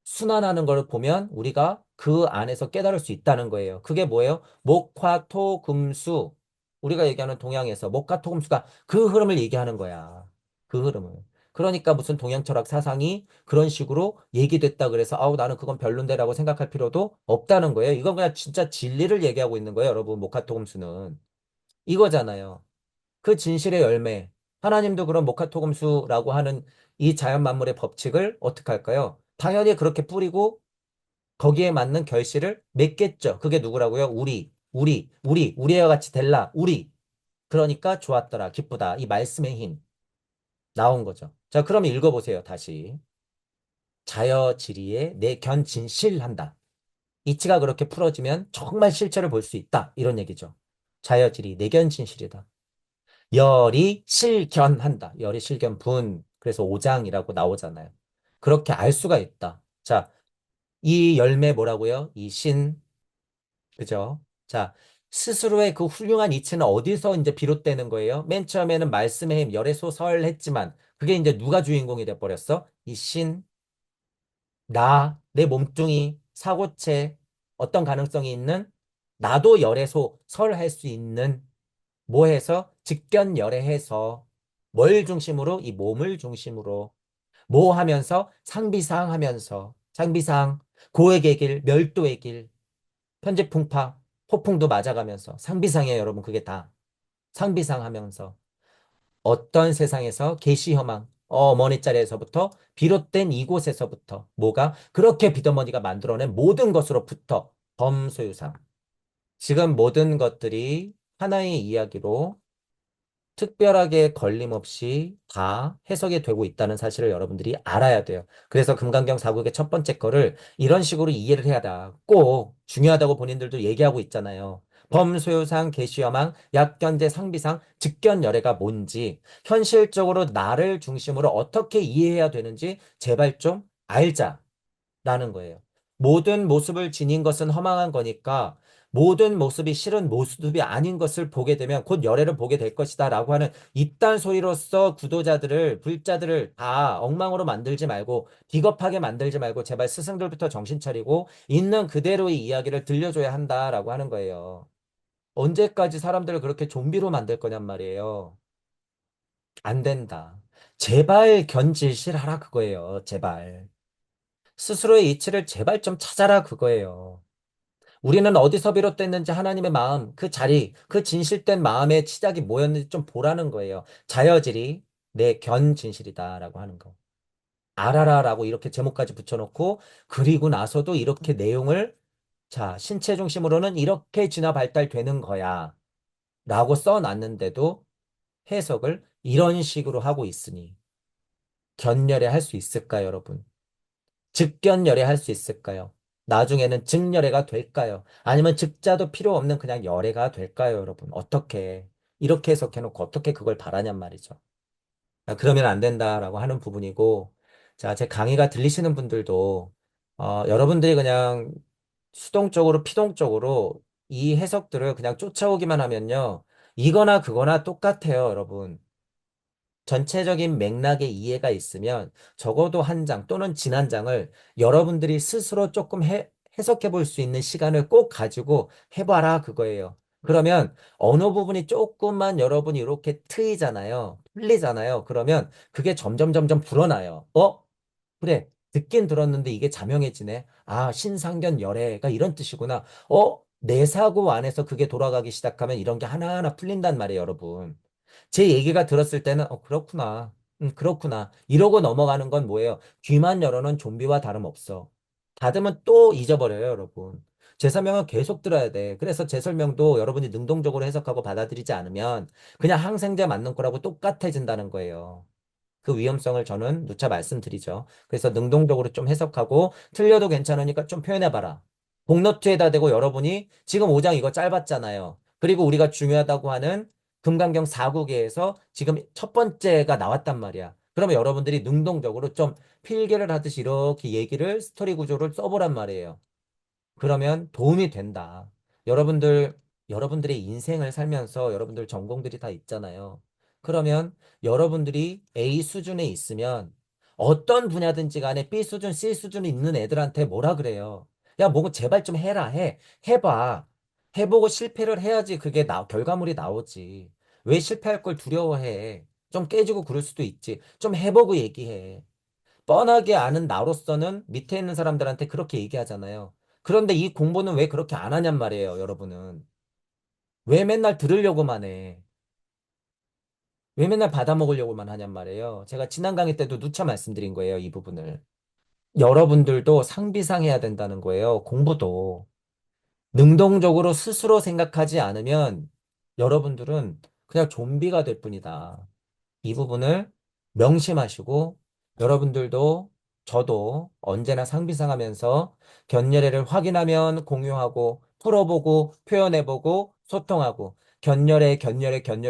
순환하는 걸 보면 우리가 그 안에서 깨달을 수 있다는 거예요. 그게 뭐예요? 목화토금수. 우리가 얘기하는 동양에서 목화토금수가 그 흐름을 얘기하는 거야. 그 흐름을. 그러니까 무슨 동양 철학 사상이 그런 식으로 얘기됐다 그래서 아우 나는 그건 별론데라고 생각할 필요도 없다는 거예요. 이건 그냥 진짜 진리를 얘기하고 있는 거예요, 여러분. 목화토금수는. 이거잖아요. 그 진실의 열매. 하나님도 그런 목화토금수라고 하는 이 자연 만물의 법칙을 어떻게 할까요? 당연히 그렇게 뿌리고 거기에 맞는 결실을 맺겠죠. 그게 누구라고요? 우리와 같이 될라, 우리. 그러니까 좋았더라, 기쁘다. 이 말씀의 힘 나온 거죠. 자, 그럼 읽어보세요, 다시. 자여지리에 내 견진실한다. 이치가 그렇게 풀어지면 정말 실체를 볼 수 있다. 이런 얘기죠. 자여지리, 내 견진실이다. 열이 실견한다. 열이 실견분. 그래서 오장이라고 나오잖아요. 그렇게 알 수가 있다. 자, 이 열매 뭐라고요? 이 신, 그죠? 자, 스스로의 그 훌륭한 이치는 어디서 이제 비롯되는 거예요? 맨 처음에는 말씀의 힘, 열의 소설 했지만, 그게 이제 누가 주인공이 돼버렸어? 이 신, 내 몸뚱이, 사고체, 어떤 가능성이 있는, 나도 열의 소설할 수 있는, 뭐 해서? 직견열애해서, 뭘 중심으로? 이 몸을 중심으로. 뭐 하면서? 상비상 하면서. 상비상. 고액의 길, 멸도의 길, 편지풍파, 폭풍도 맞아가면서. 상비상이에요, 여러분. 그게 다. 상비상 하면서. 어떤 세상에서 계시현황, 어머니 자리에서부터 비롯된 이곳에서부터 뭐가 그렇게 비더머니가 만들어낸 모든 것으로부터 범소유상. 지금 모든 것들이 하나의 이야기로 특별하게 걸림없이 다 해석이 되고 있다는 사실을 여러분들이 알아야 돼요. 그래서 금강경 사국의 첫 번째 거를 이런 식으로 이해를 해야 다. 꼭 중요하다고 본인들도 얘기하고 있잖아요. 범소유상, 계시여망, 약견제, 상비상, 직견열애가 뭔지 현실적으로 나를 중심으로 어떻게 이해해야 되는지 제발 좀 알자. 라는 거예요. 모든 모습을 지닌 것은 허망한 거니까 모든 모습이 실은 모습이 아닌 것을 보게 되면 곧 열애를 보게 될 것이다 라고 하는 이딴 소리로서 구도자들을 불자들을 다 엉망으로 만들지 말고 비겁하게 만들지 말고 제발 스승들부터 정신 차리고 있는 그대로의 이야기를 들려줘야 한다라고 하는 거예요. 언제까지 사람들을 그렇게 좀비로 만들 거냔 말이에요. 안 된다. 제발 견질실하라 그거예요. 제발. 스스로의 이치를 제발 좀 찾아라 그거예요. 우리는 어디서 비롯됐는지 하나님의 마음, 그 자리, 그 진실된 마음의 시작이 뭐였는지 좀 보라는 거예요. 자여질이 내 견진실이다라고 하는 거. 알아라라고 이렇게 제목까지 붙여놓고 그리고 나서도 이렇게 내용을 자, 신체 중심으로는 이렇게 진화 발달되는 거야. 라고 써놨는데도 해석을 이런 식으로 하고 있으니 견렬에 할 수 있을까, 여러분? 즉견열애 할 수 있을까요? 나중에는 즉열애가 될까요? 아니면 즉자도 필요 없는 그냥 열애가 될까요, 여러분? 어떻게? 이렇게 해석해놓고 어떻게 그걸 바라냔 말이죠. 아, 그러면 안 된다라고 하는 부분이고, 자, 제 강의가 들리시는 분들도, 여러분들이 그냥 수동적으로, 피동적으로 이 해석들을 그냥 쫓아오기만 하면요. 이거나 그거나 똑같아요, 여러분. 전체적인 맥락의 이해가 있으면 적어도 한 장 또는 지난 장을 여러분들이 스스로 조금 해석해 볼 수 있는 시간을 꼭 가지고 해봐라 그거예요. 그러면 어느 부분이 조금만 여러분이 이렇게 트이잖아요. 풀리잖아요. 그러면 그게 점점 점점 불어나요. 그래. 듣긴 들었는데 이게 자명해지네. 아, 신상견 열애가 이런 뜻이구나. 내 사고 안에서 그게 돌아가기 시작하면 이런 게 하나하나 풀린단 말이에요, 여러분. 제 얘기가 들었을 때는 그렇구나. 그렇구나. 이러고 넘어가는 건 뭐예요? 귀만 열어놓은 좀비와 다름없어. 닫으면 또 잊어버려요, 여러분. 제 설명은 계속 들어야 돼. 그래서 제 설명도 여러분이 능동적으로 해석하고 받아들이지 않으면 그냥 항생제 맞는 거라고 똑같아진다는 거예요. 그 위험성을 저는 누차 말씀드리죠. 그래서 능동적으로 좀 해석하고 틀려도 괜찮으니까 좀 표현해봐라. 복노트에다 대고 여러분이 지금 5장 이거 짧았잖아요. 그리고 우리가 중요하다고 하는 금강경 4국에서 지금 첫 번째가 나왔단 말이야. 그러면 여러분들이 능동적으로 좀 필기를 하듯이 이렇게 얘기를 스토리 구조를 써보란 말이에요. 그러면 도움이 된다. 여러분들, 여러분들의 인생을 살면서 여러분들 전공들이 다 있잖아요. 그러면 여러분들이 A 수준에 있으면 어떤 분야든지 간에 B 수준, C 수준에 있는 애들한테 뭐라 그래요? 야, 뭐 제발 좀 해라, 해봐. 해보고 실패를 해야지 그게 결과물이 나오지. 왜 실패할 걸 두려워해? 좀 깨지고 그럴 수도 있지. 좀 해보고 얘기해. 뻔하게 아는 나로서는 밑에 있는 사람들한테 그렇게 얘기하잖아요. 그런데 이 공부는 왜 그렇게 안 하냔 말이에요, 여러분은. 왜 맨날 들으려고만 해? 왜 맨날 받아먹으려고만 하냔 말이에요. 제가 지난 강의 때도 누차 말씀드린 거예요, 이 부분을. 여러분들도 상비상해야 된다는 거예요, 공부도. 능동적으로 스스로 생각하지 않으면 여러분들은 그냥 좀비가 될 뿐이다. 이 부분을 명심하시고 여러분들도 저도 언제나 상비상하면서 견열애를 확인하면 공유하고 풀어보고 표현해보고 소통하고 견열애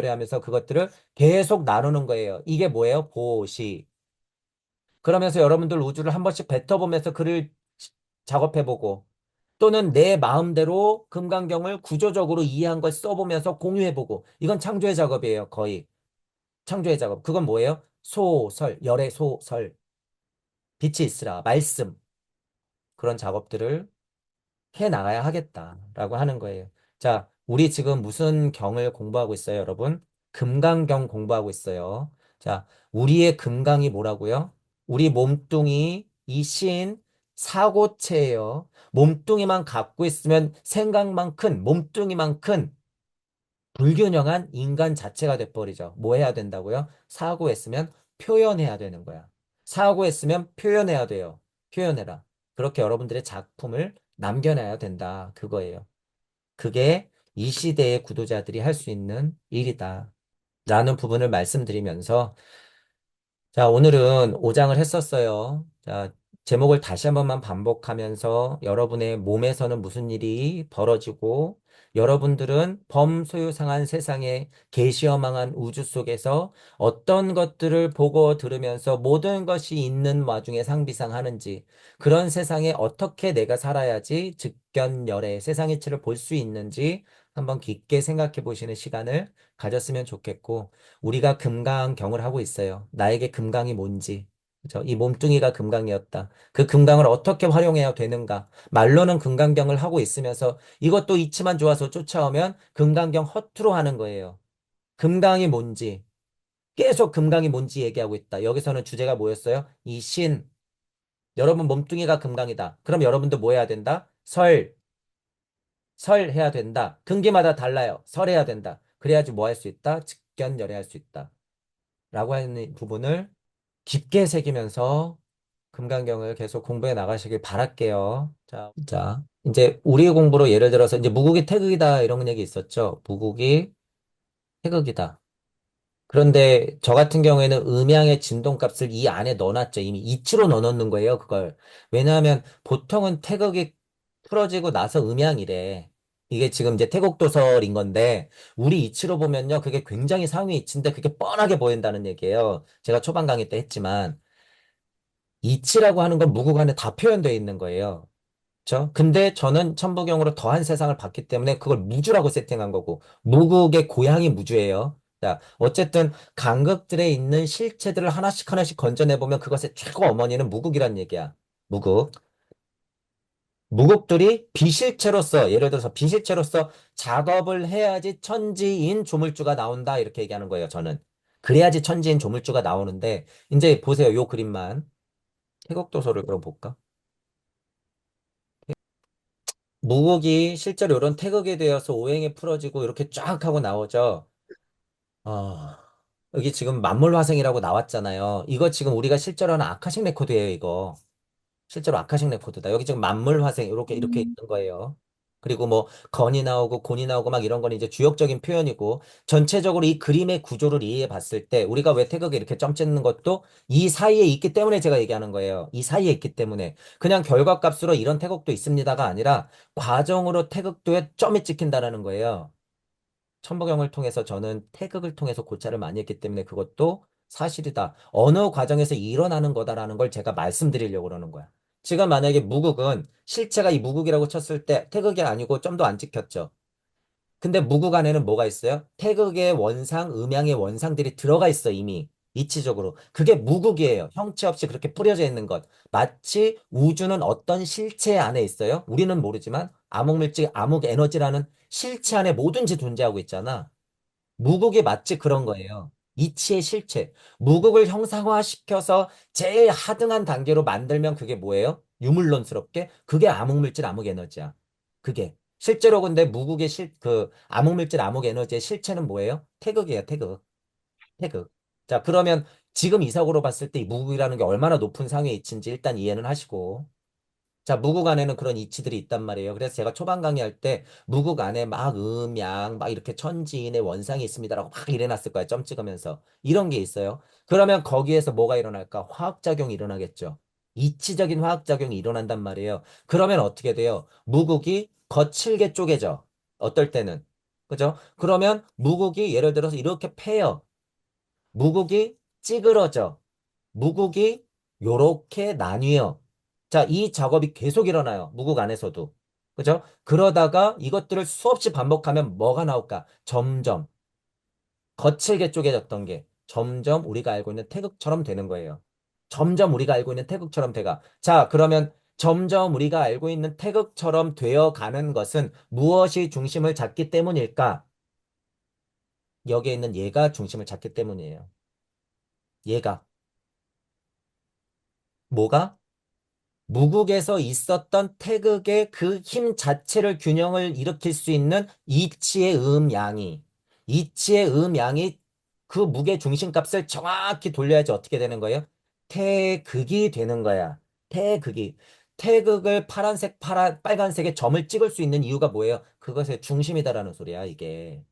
하면서 그것들을 계속 나누는 거예요. 이게 뭐예요? 보시. 그러면서 여러분들 우주를 한 번씩 뱉어보면서 글을 작업해보고 또는 내 마음대로 금강경을 구조적으로 이해한 걸 써보면서 공유해보고 이건 창조의 작업이에요. 거의. 창조의 작업. 그건 뭐예요? 소설, 열의 소설, 빛이 있으라, 말씀. 그런 작업들을 해 나가야 하겠다라고 하는 거예요. 자, 우리 지금 무슨 경을 공부하고 있어요, 여러분? 금강경 공부하고 있어요. 자, 우리의 금강이 뭐라고요? 우리 몸뚱이, 이 신, 사고체예요. 몸뚱이만 갖고 있으면 생각만 큰, 몸뚱이만 큰 불균형한 인간 자체가 돼버리죠. 뭐 해야 된다고요? 사고했으면 표현해야 되는 거야. 사고했으면 표현해야 돼요. 표현해라. 그렇게 여러분들의 작품을 남겨놔야 된다. 그거예요. 그게 이 시대의 구도자들이 할 수 있는 일이다. 라는 부분을 말씀드리면서 자, 오늘은 5장을 했었어요. 자, 제목을 다시 한 번만 반복하면서 여러분의 몸에서는 무슨 일이 벌어지고 여러분들은 범소유상한 세상에 계시어망한 우주 속에서 어떤 것들을 보고 들으면서 모든 것이 있는 와중에 상비상하는지 그런 세상에 어떻게 내가 살아야지 즉견열의 세상의 이치를 볼 수 있는지 한번 깊게 생각해 보시는 시간을 가졌으면 좋겠고 우리가 금강경을 하고 있어요. 나에게 금강이 뭔지. 그죠? 이 몸뚱이가 금강이었다. 그 금강을 어떻게 활용해야 되는가? 말로는 금강경을 하고 있으면서 이것도 이치만 좋아서 쫓아오면 금강경 허투루 하는 거예요. 금강이 뭔지. 계속 금강이 뭔지 얘기하고 있다. 여기서는 주제가 뭐였어요? 이 신. 여러분 몸뚱이가 금강이다. 그럼 여러분도 뭐 해야 된다? 설해야 된다. 금기마다 달라요. 설해야 된다. 그래야지 뭐 할 수 있다? 직견열애할 수 있다. 라고 하는 부분을 깊게 새기면서 금강경을 계속 공부해 나가시길 바랄게요. 자, 이제 우리 공부로 예를 들어서 이제 무국이 태극이다 이런 얘기 있었죠. 무국이 태극이다. 그런데 저 같은 경우에는 음양의 진동값을 이 안에 넣어놨죠. 이미 이치로 넣어놓는 거예요, 그걸. 왜냐하면 보통은 태극이 풀어지고 나서 음양이래. 이게 지금 이제 태국도설인 건데, 우리 이치로 보면요, 그게 굉장히 상위 이치인데 그게 뻔하게 보인다는 얘기예요. 제가 초반 강의 때 했지만, 이치라고 하는 건 무국 안에 다 표현되어 있는 거예요. 그렇죠? 근데 저는 천부경으로 더한 세상을 봤기 때문에 그걸 무주라고 세팅한 거고 무국의 고향이 무주예요. 자, 어쨌든 간극들에 있는 실체들을 하나씩 하나씩 건져내 보면 그것의 최고 어머니는 무국이란 얘기야. 무국. 무국들이 비실체로서 예를 들어서 비실체로서 작업을 해야지 천지인 조물주가 나온다 이렇게 얘기하는 거예요. 저는. 그래야지 천지인 조물주가 나오는데 이제 보세요. 요 그림만 태국도서를 그럼 볼까? 무국이 실제로 이런 태극에 대해서 오행이 풀어지고 이렇게 쫙 하고 나오죠. 아, 여기 지금 만물화생이라고 나왔잖아요. 이거 지금 우리가 실제로 하는 아카식 레코드예요, 이거. 실제로 아카식 레코드다. 여기 지금 만물화생 이렇게 있는 거예요. 그리고 뭐 건이 나오고 곤이 나오고 막 이런 건 이제 주역적인 표현이고 전체적으로 이 그림의 구조를 이해해 봤을 때 우리가 왜 태극에 이렇게 점 찍는 것도 이 사이에 있기 때문에 제가 얘기하는 거예요. 이 사이에 있기 때문에 그냥 결과값으로 이런 태극도 있습니다가 아니라 과정으로 태극도에 점이 찍힌다라는 거예요. 천부경을 통해서 저는 태극을 통해서 고찰을 많이 했기 때문에 그것도 사실이다. 어느 과정에서 일어나는 거다라는 걸 제가 말씀드리려고 그러는 거야. 지금 만약에 무국은 실체가 이 무국이라고 쳤을 때 태극이 아니고 점도 안 찍혔죠. 근데 무국 안에는 뭐가 있어요? 태극의 원상, 음양의 원상들이 들어가 있어, 이미. 이치적으로. 그게 무국이에요. 형체 없이 그렇게 뿌려져 있는 것. 마치 우주는 어떤 실체 안에 있어요? 우리는 모르지만 암흑물질, 암흑에너지라는 실체 안에 뭐든지 존재하고 있잖아. 무국이 마치 그런 거예요. 이치의 실체. 무국을 형상화시켜서 제일 하등한 단계로 만들면 그게 뭐예요? 유물론스럽게? 그게 암흑물질, 암흑에너지야. 그게. 실제로 근데 무국의 암흑물질, 암흑에너지의 실체는 뭐예요? 태극이에요, 태극. 태극. 자, 그러면 지금 이삭으로 봤을 때 이 무국이라는 게 얼마나 높은 상위에 이치인지 일단 이해는 하시고. 자, 무국 안에는 그런 이치들이 있단 말이에요. 그래서 제가 초반 강의할 때 무국 안에 막 음양, 막 이렇게 천지인의 원상이 있습니다라고 막 이래놨을 거야. 점 찍으면서. 이런 게 있어요. 그러면 거기에서 뭐가 일어날까? 화학작용이 일어나겠죠. 이치적인 화학작용이 일어난단 말이에요. 그러면 어떻게 돼요? 무국이 거칠게 쪼개져. 어떨 때는. 그죠? 그러면 무국이 예를 들어서 이렇게 패여. 무국이 찌그러져. 무국이 요렇게 나뉘어. 자, 이 작업이 계속 일어나요. 무국 안에서도. 그죠? 그러다가 이것들을 수없이 반복하면 뭐가 나올까? 점점 거칠게 쪼개졌던 게 점점 우리가 알고 있는 태극처럼 되는 거예요. 점점 우리가 알고 있는 태극처럼 돼가. 자, 그러면 점점 우리가 알고 있는 태극처럼 되어 가는 것은 무엇이 중심을 잡기 때문일까? 여기에 있는 얘가 중심을 잡기 때문이에요. 얘가. 뭐가? 무국에서 있었던 태극의 그 힘 자체를 균형을 일으킬 수 있는 이치의 음양이, 이치의 음양이 그 무게 중심값을 정확히 돌려야지 어떻게 되는 거예요? 태극이 되는 거야. 태극이. 태극을 파란색, 빨간색에 점을 찍을 수 있는 이유가 뭐예요? 그것의 중심이다라는 소리야, 이게.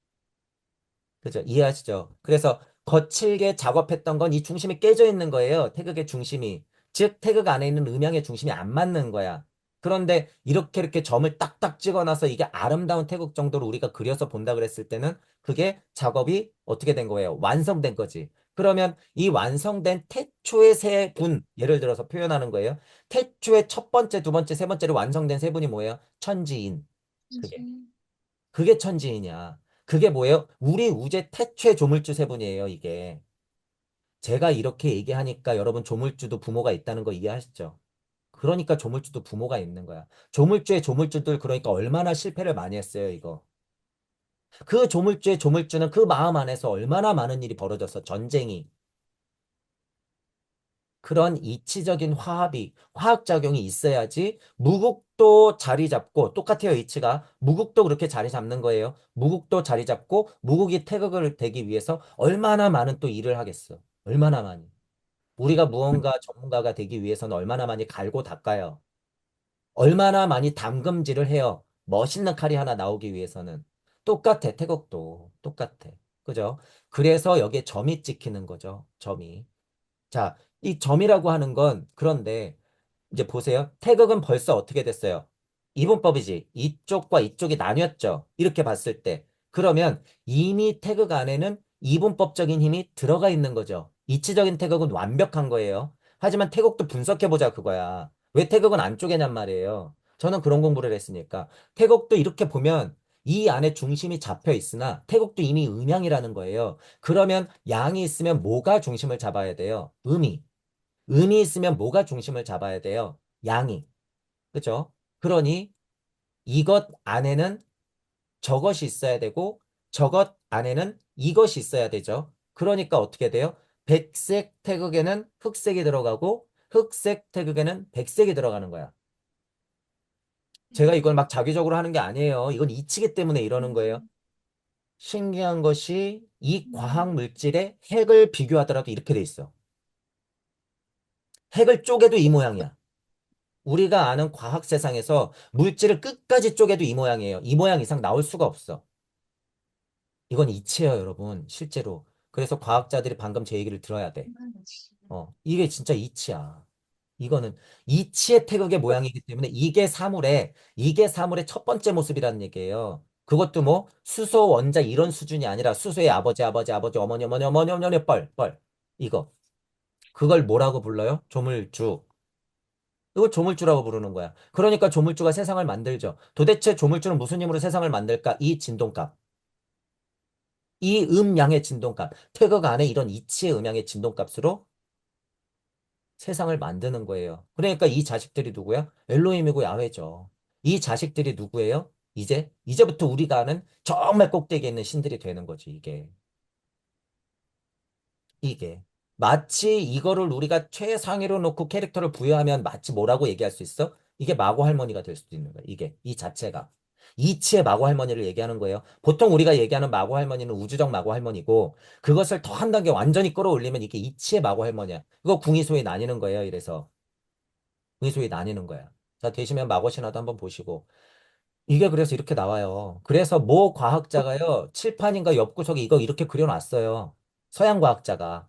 그죠? 이해하시죠? 그래서 거칠게 작업했던 건 이 중심이 깨져 있는 거예요. 태극의 중심이. 즉, 태극 안에 있는 음양의 중심이 안 맞는 거야. 그런데 이렇게 점을 딱딱 찍어놔서 이게 아름다운 태극 정도로 우리가 그려서 본다 그랬을 때는 그게 작업이 어떻게 된 거예요? 완성된 거지. 그러면 이 완성된 태초의 세 분, 예를 들어서 표현하는 거예요. 태초의 첫 번째, 두 번째, 세 번째로 완성된 세 분이 뭐예요? 천지인. 그게. 그게 천지이냐. 그게 뭐예요? 우리 우주의 태초의 조물주 세 분이에요, 이게. 제가 이렇게 얘기하니까 여러분 조물주도 부모가 있다는 거 이해하시죠? 그러니까 조물주도 부모가 있는 거야. 조물주의 조물주들 그러니까 얼마나 실패를 많이 했어요, 이거. 그 조물주의 조물주는 그 마음 안에서 얼마나 많은 일이 벌어졌어, 전쟁이. 그런 이치적인 화합이, 화학작용이 있어야지 무국도 자리 잡고, 똑같아요, 이치가. 무국도 그렇게 자리 잡는 거예요. 무국도 자리 잡고, 무국이 태극을 되기 위해서 얼마나 많은 또 일을 하겠어. 얼마나 많이. 우리가 무언가 전문가가 되기 위해서는 얼마나 많이 갈고 닦아요. 얼마나 많이 담금질을 해요. 멋있는 칼이 하나 나오기 위해서는. 똑같아, 태극도. 똑같아. 그죠? 그래서 여기에 점이 찍히는 거죠. 점이. 자, 이 점이라고 하는 건 그런데 이제 보세요. 태극은 벌써 어떻게 됐어요? 이분법이지. 이쪽과 이쪽이 나뉘었죠. 이렇게 봤을 때. 그러면 이미 태극 안에는 이분법적인 힘이 들어가 있는 거죠. 이치적인 태극은 완벽한 거예요. 하지만 태극도 분석해보자 그거야. 왜 태극은 안쪽에냔 말이에요. 저는 그런 공부를 했으니까. 태극도 이렇게 보면 이 안에 중심이 잡혀 있으나 태극도 이미 음양이라는 거예요. 그러면 양이 있으면 뭐가 중심을 잡아야 돼요? 음이. 음이 있으면 뭐가 중심을 잡아야 돼요? 양이. 그죠? 그러니 이것 안에는 저것이 있어야 되고 저것 안에는 이것이 있어야 되죠. 그러니까 어떻게 돼요? 백색 태극에는 흑색이 들어가고 흑색 태극에는 백색이 들어가는 거야. 제가 이걸 막 자기적으로 하는 게 아니에요. 이건 이치기 때문에 이러는 거예요. 신기한 것이 이 과학 물질의 핵을 비교하더라도 이렇게 돼 있어. 핵을 쪼개도 이 모양이야. 우리가 아는 과학 세상에서 물질을 끝까지 쪼개도 이 모양이에요. 이 모양 이상 나올 수가 없어. 이건 이치예요, 여러분. 실제로. 그래서 과학자들이 방금 제 얘기를 들어야 돼. 이게 진짜 이치야. 이거는 이치의 태극의 모양이기 때문에 이게 사물의 첫 번째 모습이라는 얘기예요. 그것도 뭐 수소 원자 이런 수준이 아니라 수소의 아버지, 아버지, 아버지, 어머니, 어머니, 어머니, 어머니, 뻘. 이거. 그걸 뭐라고 불러요? 조물주. 이걸 조물주라고 부르는 거야. 그러니까 조물주가 세상을 만들죠. 도대체 조물주는 무슨 힘으로 세상을 만들까? 이 진동값. 이 음양의 진동값. 태극 안에 이런 이치의 음양의 진동값으로 세상을 만드는 거예요. 그러니까 이 자식들이 누구야? 엘로힘이고 야훼죠. 이 자식들이 누구예요? 이제부터 우리가 아는 정말 꼭대기에 있는 신들이 되는 거지, 이게. 이게. 마치 이거를 우리가 최상위로 놓고 캐릭터를 부여하면 마치 뭐라고 얘기할 수 있어? 이게 마고 할머니가 될 수도 있는 거야. 이게. 이 자체가. 이치의 마고 할머니를 얘기하는 거예요. 보통 우리가 얘기하는 마고 할머니는 우주적 마고 할머니고 그것을 더 한 단계 완전히 끌어올리면 이게 이치의 마고 할머니야. 이거 궁이소위 나뉘는 거예요. 이래서. 궁이소위 나뉘는 거야. 자, 되시면 마고 신화도 한번 보시고. 이게 그래서 이렇게 나와요. 그래서 모 과학자가요, 칠판인가 옆구석에 이거 이렇게 그려놨어요. 서양 과학자가.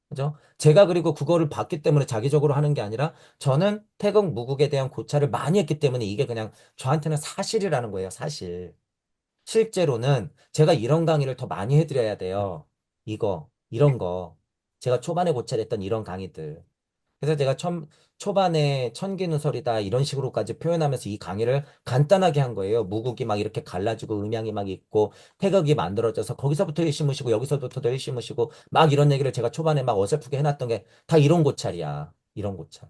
그죠? 제가 그리고 그거를 봤기 때문에 자기적으로 하는 게 아니라 저는 태극 무국에 대한 고찰을 많이 했기 때문에 이게 그냥 저한테는 사실이라는 거예요, 사실. 실제로는 제가 이런 강의를 더 많이 해드려야 돼요. 이런 거. 제가 초반에 고찰했던 이런 강의들. 그래서 제가 초반에 천기누설이다 이런 식으로까지 표현하면서 이 강의를 간단하게 한 거예요. 무국이 막 이렇게 갈라지고 음양이 막 있고 태극이 만들어져서 거기서부터 일시무시고 여기서부터도 일시무시고 막 이런 얘기를 제가 초반에 막 어설프게 해놨던 게 다 이론 고찰이야. 이론 고찰.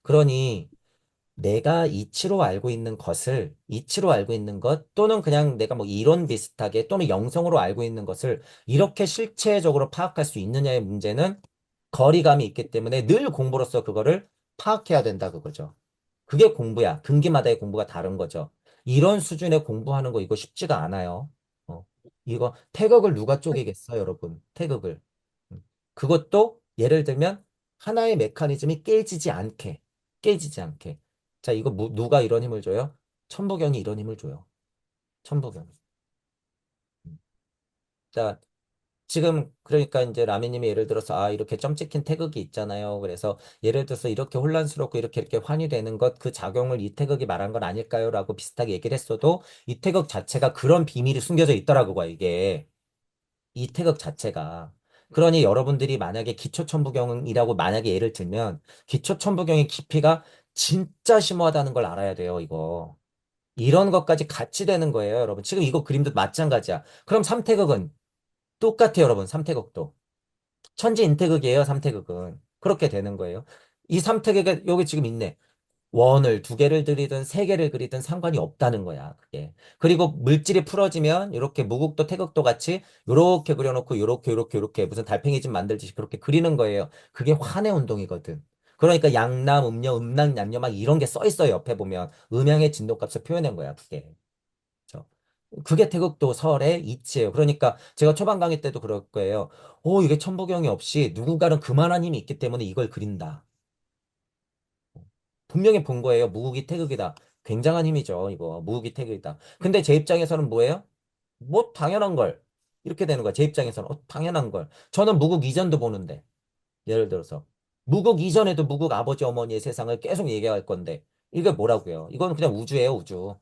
그러니 내가 이치로 알고 있는 것 또는 그냥 내가 뭐 이론 비슷하게 또는 영성으로 알고 있는 것을 이렇게 실체적으로 파악할 수 있느냐의 문제는 거리감이 있기 때문에 늘 공부로서 그거를 파악해야 된다 그거죠. 그게 공부야. 분기마다의 공부가 다른 거죠. 이런 수준의 공부하는 거 이거 쉽지가 않아요. 어. 이거 태극을 누가 쪼개겠어요, 여러분? 태극을. 그것도 예를 들면 하나의 메커니즘이 깨지지 않게. 깨지지 않게. 자, 이거 누가 이런 힘을 줘요? 천부경이 이런 힘을 줘요. 천부경이. 자, 지금 그러니까 이제 라미님이 예를 들어서 아 이렇게 점 찍힌 태극이 있잖아요. 그래서 예를 들어서 이렇게 혼란스럽고 이렇게 환희되는 것 그 작용을 이 태극이 말한 건 아닐까요? 라고 비슷하게 얘기를 했어도 이 태극 자체가 그런 비밀이 숨겨져 있더라고요. 이게 이 태극 자체가. 그러니 여러분들이 만약에 기초천부경이라고 만약에 예를 들면 기초천부경의 깊이가 진짜 심오하다는 걸 알아야 돼요. 이거. 이런 것까지 같이 되는 거예요, 여러분. 지금 이거 그림도 마찬가지야. 그럼 삼태극은 똑같아요, 여러분. 삼태극도. 천지 인태극이에요, 삼태극은. 그렇게 되는 거예요. 이 삼태극에 여기 지금 있네. 원을 두 개를 그리든 세 개를 그리든 상관이 없다는 거야, 그게. 그리고 물질이 풀어지면 이렇게 무극도 태극도 같이 요렇게 그려놓고 요렇게 무슨 달팽이 집 만들듯이 그렇게 그리는 거예요. 그게 환의 운동이거든. 그러니까 양남, 음녀, 음락, 냠녀 막 이런 게 써 있어요, 옆에 보면. 음양의 진동값을 표현한 거야, 그게. 그죠? 그게 태극도 설의 이치예요. 그러니까 제가 초반 강의 때도 그럴 거예요. 이게 천부경이 없이 누군가는 그만한 힘이 있기 때문에 이걸 그린다. 분명히 본 거예요. 무국이 태극이다. 굉장한 힘이죠, 이거. 무국이 태극이다. 근데 제 입장에서는 뭐예요? 뭐 당연한 걸. 이렇게 되는 거야. 제 입장에서는 당연한 걸. 저는 무국 이전도 보는데. 예를 들어서 무국 이전에도 무국 아버지 어머니의 세상을 계속 얘기할 건데 이게 뭐라고요? 이거는 그냥 우주예요, 우주.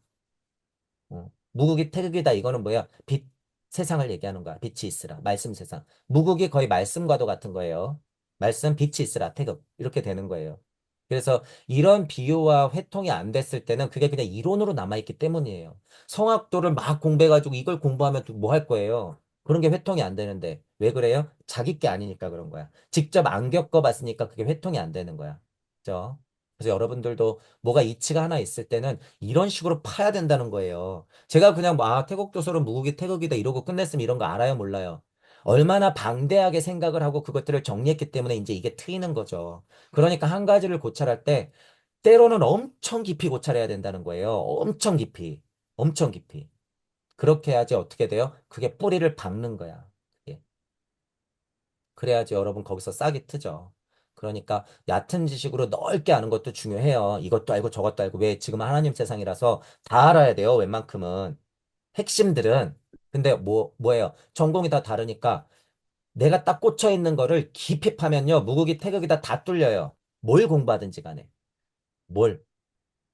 무국이 태극이다. 이거는 뭐야? 빛, 세상을 얘기하는 거야. 빛이 있으라. 말씀 세상. 무국이 거의 말씀과도 같은 거예요. 말씀, 빛이 있으라. 태극. 이렇게 되는 거예요. 그래서 이런 비유와 회통이 안 됐을 때는 그게 그냥 이론으로 남아있기 때문이에요. 성악도를 막 공부해가지고 이걸 공부하면 뭐 할 거예요? 그런 게 회통이 안 되는데. 왜 그래요? 자기 게 아니니까 그런 거야. 직접 안 겪어봤으니까 그게 회통이 안 되는 거야. 그죠? 그래서 여러분들도 뭐가 이치가 하나 있을 때는 이런 식으로 파야 된다는 거예요. 제가 그냥 뭐, 태국 도서는 무국이 태극이다 이러고 끝냈으면 이런 거 알아요, 몰라요? 얼마나 방대하게 생각을 하고 그것들을 정리했기 때문에 이제 이게 트이는 거죠. 그러니까 한 가지를 고찰할 때 때로는 엄청 깊이 고찰해야 된다는 거예요. 엄청 깊이. 엄청 깊이. 그렇게 해야지 어떻게 돼요? 그게 뿌리를 박는 거야. 예. 그래야지 여러분 거기서 싹이 트죠. 그러니까 얕은 지식으로 넓게 아는 것도 중요해요. 이것도 알고 저것도 알고. 왜 지금 하나님 세상이라서 다 알아야 돼요. 웬만큼은. 핵심들은. 근데 뭐예요? 전공이 다 다르니까 내가 딱 꽂혀 있는 거를 깊이 파면요. 무국이 태극이다 다 뚫려요. 뭘 공부하든지 간에. 뭘.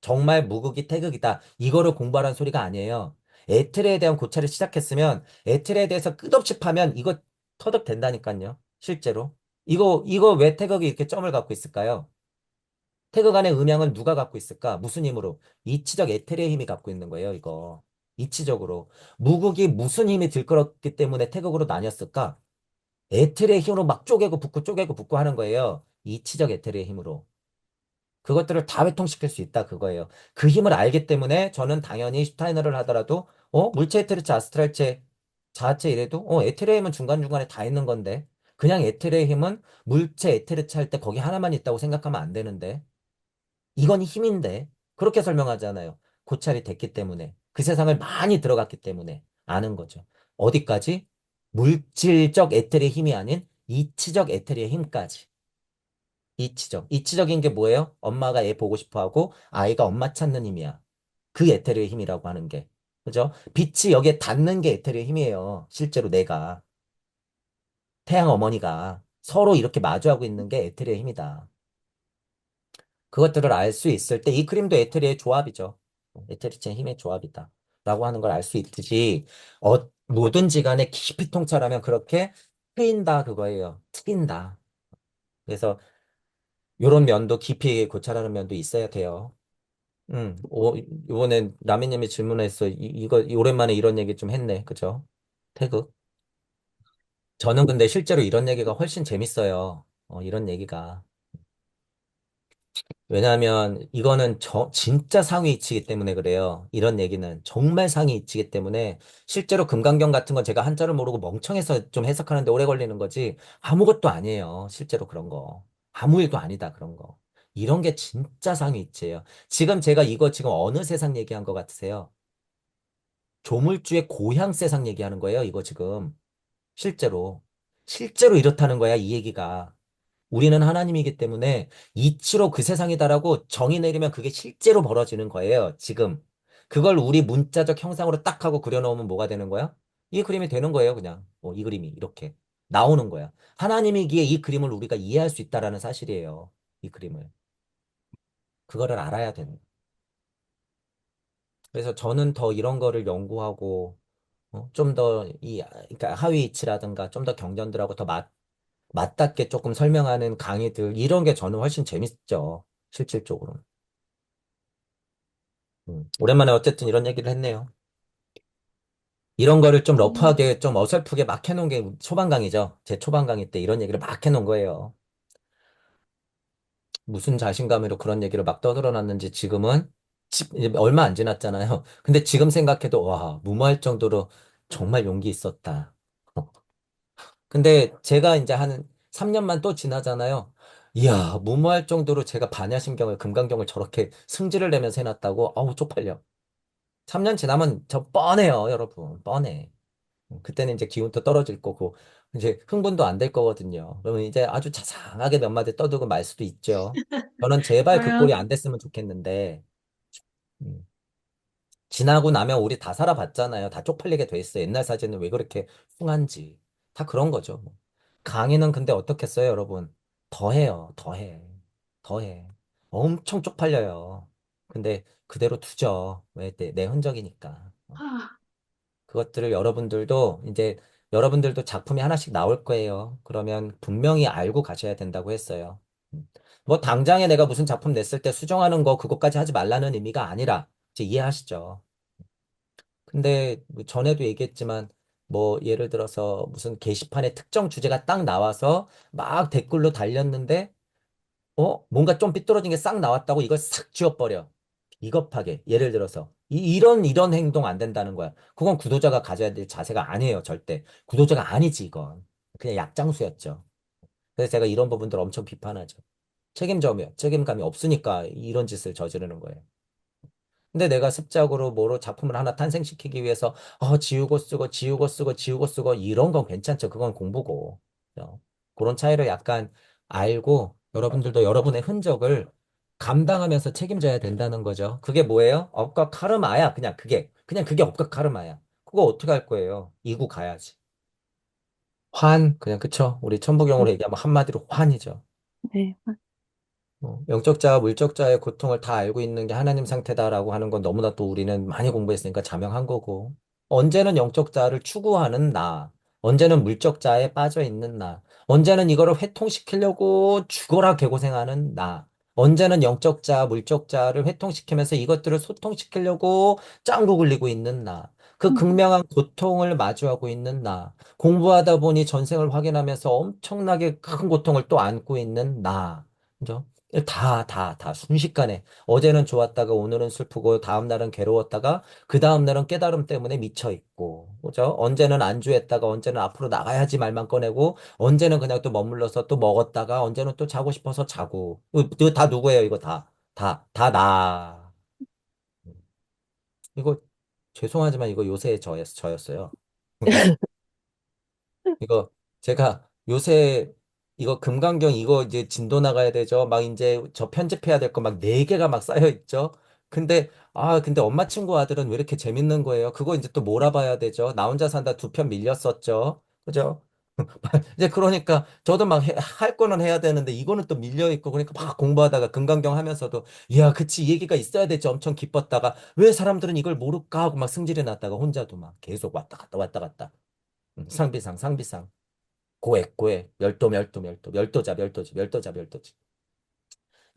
정말 무극이 태극이다. 이거를 공부하라는 소리가 아니에요. 에트레에 대한 고찰을 시작했으면 에트레에 대해서 끝없이 파면 이거 터득된다니까요. 실제로. 이거 왜 태극이 이렇게 점을 갖고 있을까요? 태극 안의 음양은 누가 갖고 있을까? 무슨 힘으로? 이치적 에테르의 힘이 갖고 있는 거예요, 이거. 이치적으로. 무극이 무슨 힘이 들끓었기 때문에 태극으로 나뉘었을까? 에테르의 힘으로 막 쪼개고 붙고 하는 거예요. 이치적 에테르의 힘으로. 그것들을 다 회통시킬 수 있다 그거예요. 그 힘을 알기 때문에 저는 당연히 슈타이너를 하더라도 물체 에테르체 아스트랄체 자체 이래도 에테르의 힘은 중간중간에 다 있는 건데 그냥 에테르의 힘은 물체 에테르체 할 때 거기 하나만 있다고 생각하면 안 되는데 이건 힘인데 그렇게 설명하잖아요. 고찰이 됐기 때문에 그 세상을 많이 들어갔기 때문에 아는 거죠. 어디까지? 물질적 에테르의 힘이 아닌 이치적 에테르의 힘까지. 이치적. 이치적인 게 뭐예요? 엄마가 애 보고 싶어 하고 아이가 엄마 찾는 힘이야. 그 에테르의 힘이라고 하는 게. 그죠? 빛이 여기에 닿는 게 에테르의 힘이에요. 실제로 내가. 태양 어머니가 서로 이렇게 마주하고 있는 게 에테르의 힘이다. 그것들을 알 수 있을 때 이 그림도 에테르의 조합이죠. 에테르의 힘의 조합이다. 라고 하는 걸 알 수 있듯이 뭐든지 간에 깊이 통찰하면 그렇게 트인다 그거예요. 트인다. 그래서 요런 면도 깊이 고찰하는 면도 있어야 돼요. 이번엔 라미님이 질문해서 이거 오랜만에 이런 얘기 좀 했네. 그죠? 태극. 저는 근데 실제로 이런 얘기가 훨씬 재밌어요. 이런 얘기가. 왜냐하면 이거는 진짜 상위 이치이기 때문에 그래요. 이런 얘기는 정말 상위 이치이기 때문에 실제로 금강경 같은 건 제가 한자를 모르고 멍청해서 좀 해석하는데 오래 걸리는 거지 아무것도 아니에요. 실제로 그런 거. 아무 일도 아니다 그런 거. 이런 게 진짜 상위 이치예요. 지금 제가 이거 지금 어느 세상 얘기한 것 같으세요? 조물주의 고향 세상 얘기하는 거예요. 이거 지금 실제로. 실제로 이렇다는 거야 이 얘기가. 우리는 하나님이기 때문에 이치로 그 세상이다라고 정의 내리면 그게 실제로 벌어지는 거예요. 지금. 그걸 우리 문자적 형상으로 딱 하고 그려놓으면 뭐가 되는 거야? 이 그림이 되는 거예요, 그냥. 이 그림이 이렇게 나오는 거야. 하나님이기에 이 그림을 우리가 이해할 수 있다라는 사실이에요. 이 그림을. 그거를 알아야 되는 거예요. 그래서 저는 더 이런 거를 연구하고 좀 더 그러니까 하위 이치라든가 좀 더 경전들하고 더 맞닿게 조금 설명하는 강의들 이런 게 저는 훨씬 재밌죠. 실질적으로. 오랜만에 어쨌든 이런 얘기를 했네요. 이런 거를 좀 음. 러프하게 좀 어설프게 막 해놓은 게 초반 강의죠. 제 초반 강의 때 이런 얘기를 막 해놓은 거예요. 무슨 자신감으로 그런 얘기를 막 떠들어놨는지 지금은 이제 얼마 안 지났잖아요. 근데 지금 생각해도 와, 무모할 정도로 정말 용기 있었다. 근데 제가 이제 한 3년만 또 지나잖아요. 이야, 무모할 정도로 제가 반야신경을, 금강경을 저렇게 승질을 내면서 해놨다고? 아우, 쪽팔려. 3년 지나면 저 뻔해요, 여러분. 뻔해. 그때는 이제 기운도 떨어질 거고, 이제 흥분도 안 될 거거든요. 그러면 이제 아주 자상하게 몇 마디 떠들고 말 수도 있죠. 저는 제발 그 꼴이 그러면, 안 됐으면 좋겠는데, 음, 지나고 나면 우리 다 살아봤잖아요. 다 쪽팔리게 돼 있어요. 옛날 사진은 왜 그렇게 흉한지. 다 그런 거죠. 뭐. 강의는 근데 어떻겠어요, 여러분? 더해요, 더해. 더해. 엄청 쪽팔려요. 근데 그대로 두죠. 왜? 내 흔적이니까. 아, 그것들을 여러분들도 이제 여러분들도 작품이 하나씩 나올 거예요. 그러면 분명히 알고 가셔야 된다고 했어요. 뭐 당장에 내가 무슨 작품 냈을 때 수정하는 거 그것까지 하지 말라는 의미가 아니라 이제 이해하시죠. 근데 뭐 전에도 얘기했지만 뭐 예를 들어서 무슨 게시판에 특정 주제가 딱 나와서 막 댓글로 달렸는데 뭔가 좀 삐뚤어진 게 싹 나왔다고 이걸 싹 지워버려. 비겁하게. 예를 들어서. 이런 행동 안 된다는 거야. 그건 구도자가 가져야 될 자세가 아니에요, 절대. 구도자가 아니지, 이건. 그냥 약장수였죠. 그래서 제가 이런 부분들 엄청 비판하죠. 책임감이 없으니까 이런 짓을 저지르는 거예요. 근데 내가 습작으로 뭐로 작품을 하나 탄생시키기 위해서 지우고 쓰고 지우고 쓰고 지우고 쓰고 이런 건 괜찮죠. 그건 공부고. 그런 차이를 약간 알고 여러분들도 여러분의 흔적을 감당하면서 책임져야 된다는 거죠. 그게 뭐예요? 업과 카르마야. 그냥 그게 업과 카르마야. 그거 어떻게 할 거예요? 이구 가야지. 그냥 그쵸. 우리 천부경으로 얘기하면 한마디로 환이죠. 네. 영적자와 물적자의 고통을 다 알고 있는 게 하나님 상태다라고 하는 건 너무나 또 우리는 많이 공부했으니까 자명한 거고. 언제는 영적자를 추구하는 나, 언제는 물적자에 빠져 있는 나, 언제는 이거를 회통시키려고 죽어라 개고생하는 나, 언제는 영적자, 물적자를 회통시키면서 이것들을 소통시키려고 짱구 굴리고 있는 나, 그 극명한 고통을 마주하고 있는 나, 공부하다 보니 전생을 확인하면서 엄청나게 큰 고통을 또 안고 있는 나. 그죠? 다, 순식간에. 어제는 좋았다가 오늘은 슬프고, 다음날은 괴로웠다가, 그 다음날은 깨달음 때문에 미쳐있고, 그죠? 언제는 안주했다가, 언제는 앞으로 나가야지 말만 꺼내고, 언제는 그냥 또 머물러서 또 먹었다가, 언제는 또 자고 싶어서 자고. 이거 다 누구예요, 이거 다. 다 나. 이거, 죄송하지만 이거 요새 저였어요. 이거 제가 요새 이거 금강경 이거 이제 진도 나가야 되죠. 막 이제 저 편집해야 될 거 막 네 개가 막 쌓여 있죠. 근데 엄마 친구 아들은 왜 이렇게 재밌는 거예요? 그거 이제 또 몰아봐야 되죠. 나 혼자 산다 두 편 밀렸었죠. 그죠? 이제 그러니까 저도 막 할 거는 해야 되는데 이거는 또 밀려 있고 그러니까 막 공부하다가 금강경 하면서도 야, 그치 이 얘기가 있어야 되지 엄청 기뻤다가 왜 사람들은 이걸 모를까 하고 막 승질이 났다가 혼자도 막 계속 왔다 갔다 왔다 갔다. 상비상. 고액, 멸도자.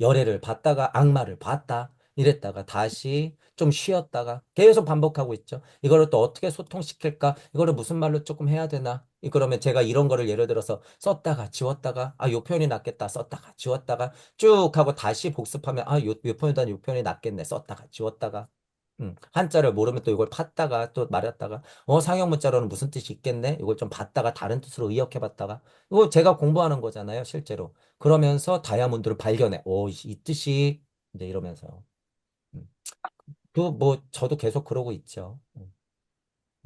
열애를 받다가 악마를 봤다. 이랬다가 다시 좀 쉬었다가 계속 반복하고 있죠. 이거를 또 어떻게 소통시킬까? 이거를 무슨 말로 조금 해야 되나? 그러면 제가 이런 거를 예를 들어서 썼다가 지웠다가, 아, 요 표현이 낫겠다. 썼다가 지웠다가 쭉 하고 다시 복습하면, 아, 요 표현보다 요 표현이 낫겠네. 썼다가 지웠다가. 한자를 모르면 또 이걸 팠다가 또 말았다가, 상형 문자로는 무슨 뜻이 있겠네? 이걸 좀 봤다가 다른 뜻으로 의역해 봤다가. 이거 제가 공부하는 거잖아요, 실제로. 그러면서 다이아몬드를 발견해. 이 뜻이, 이제 이러면서. 음. 뭐, 저도 계속 그러고 있죠.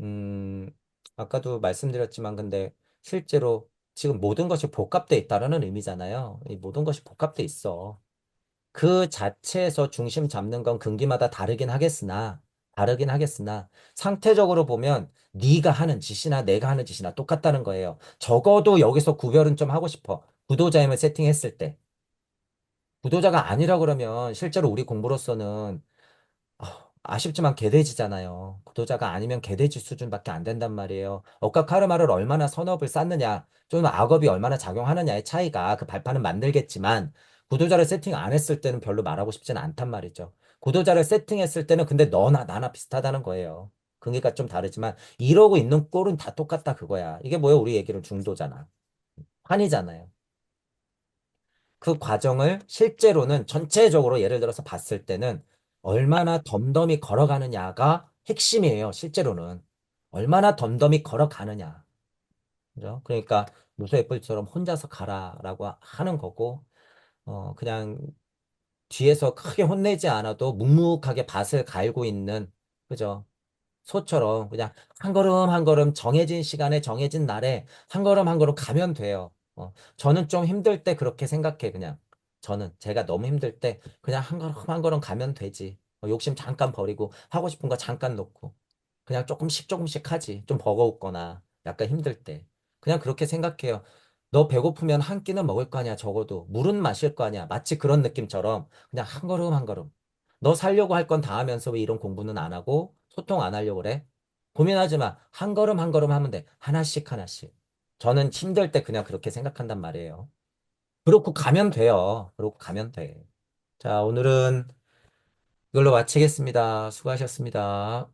음, 아까도 말씀드렸지만, 근데 실제로 지금 모든 것이 복합돼 있다라는 의미잖아요. 이 모든 것이 복합돼 있어. 그 자체에서 중심 잡는 건 근기마다 다르긴 하겠으나, 상태적으로 보면 네가 하는 짓이나 내가 하는 짓이나 똑같다는 거예요. 적어도 여기서 구별은 좀 하고 싶어. 구도자임을 세팅했을 때. 구도자가 아니라 그러면 실제로 우리 공부로서는 아쉽지만 개돼지잖아요. 구도자가 아니면 개돼지 수준밖에 안 된단 말이에요. 억각 카르마를 얼마나 선업을 쌓느냐, 좀 악업이 얼마나 작용하느냐의 차이가 그 발판은 만들겠지만, 구도자를 세팅 안 했을 때는 별로 말하고 싶지는 않단 말이죠. 구도자를 세팅했을 때는 근데 너나 나나 비슷하다는 거예요. 그러니까 좀 다르지만, 이러고 있는 꼴은 다 똑같다 그거야. 이게 뭐예요? 우리 얘기는 중도잖아. 판이잖아요. 그 과정을 실제로는 전체적으로 예를 들어서 봤을 때는 얼마나 덤덤히 걸어가느냐가 핵심이에요. 실제로는. 얼마나 덤덤히 걸어가느냐. 그죠? 그러니까 무소애플처럼 혼자서 가라라고 하는 거고, 그냥 뒤에서 크게 혼내지 않아도 묵묵하게 밭을 갈고 있는, 그죠? 소처럼 그냥 한 걸음 한 걸음 정해진 시간에 정해진 날에 한 걸음 한 걸음 가면 돼요. 저는 좀 힘들 때 그렇게 생각해, 그냥. 저는 제가 너무 힘들 때 그냥 한 걸음 한 걸음 가면 되지. 욕심 잠깐 버리고 하고 싶은 거 잠깐 놓고 그냥 조금씩 조금씩 하지. 좀 버거웠거나 약간 힘들 때. 그냥 그렇게 생각해요. 너 배고프면 한 끼는 먹을 거 아니야, 적어도. 물은 마실 거 아니야. 마치 그런 느낌처럼 그냥 한 걸음 한 걸음. 너 살려고 할 건 다 하면서 왜 이런 공부는 안 하고 소통 안 하려고 그래? 고민하지 마. 한 걸음 한 걸음 하면 돼. 하나씩 하나씩. 저는 힘들 때 그냥 그렇게 생각한단 말이에요. 그렇고 가면 돼요. 그렇고 가면 돼. 자, 오늘은 이걸로 마치겠습니다. 수고하셨습니다.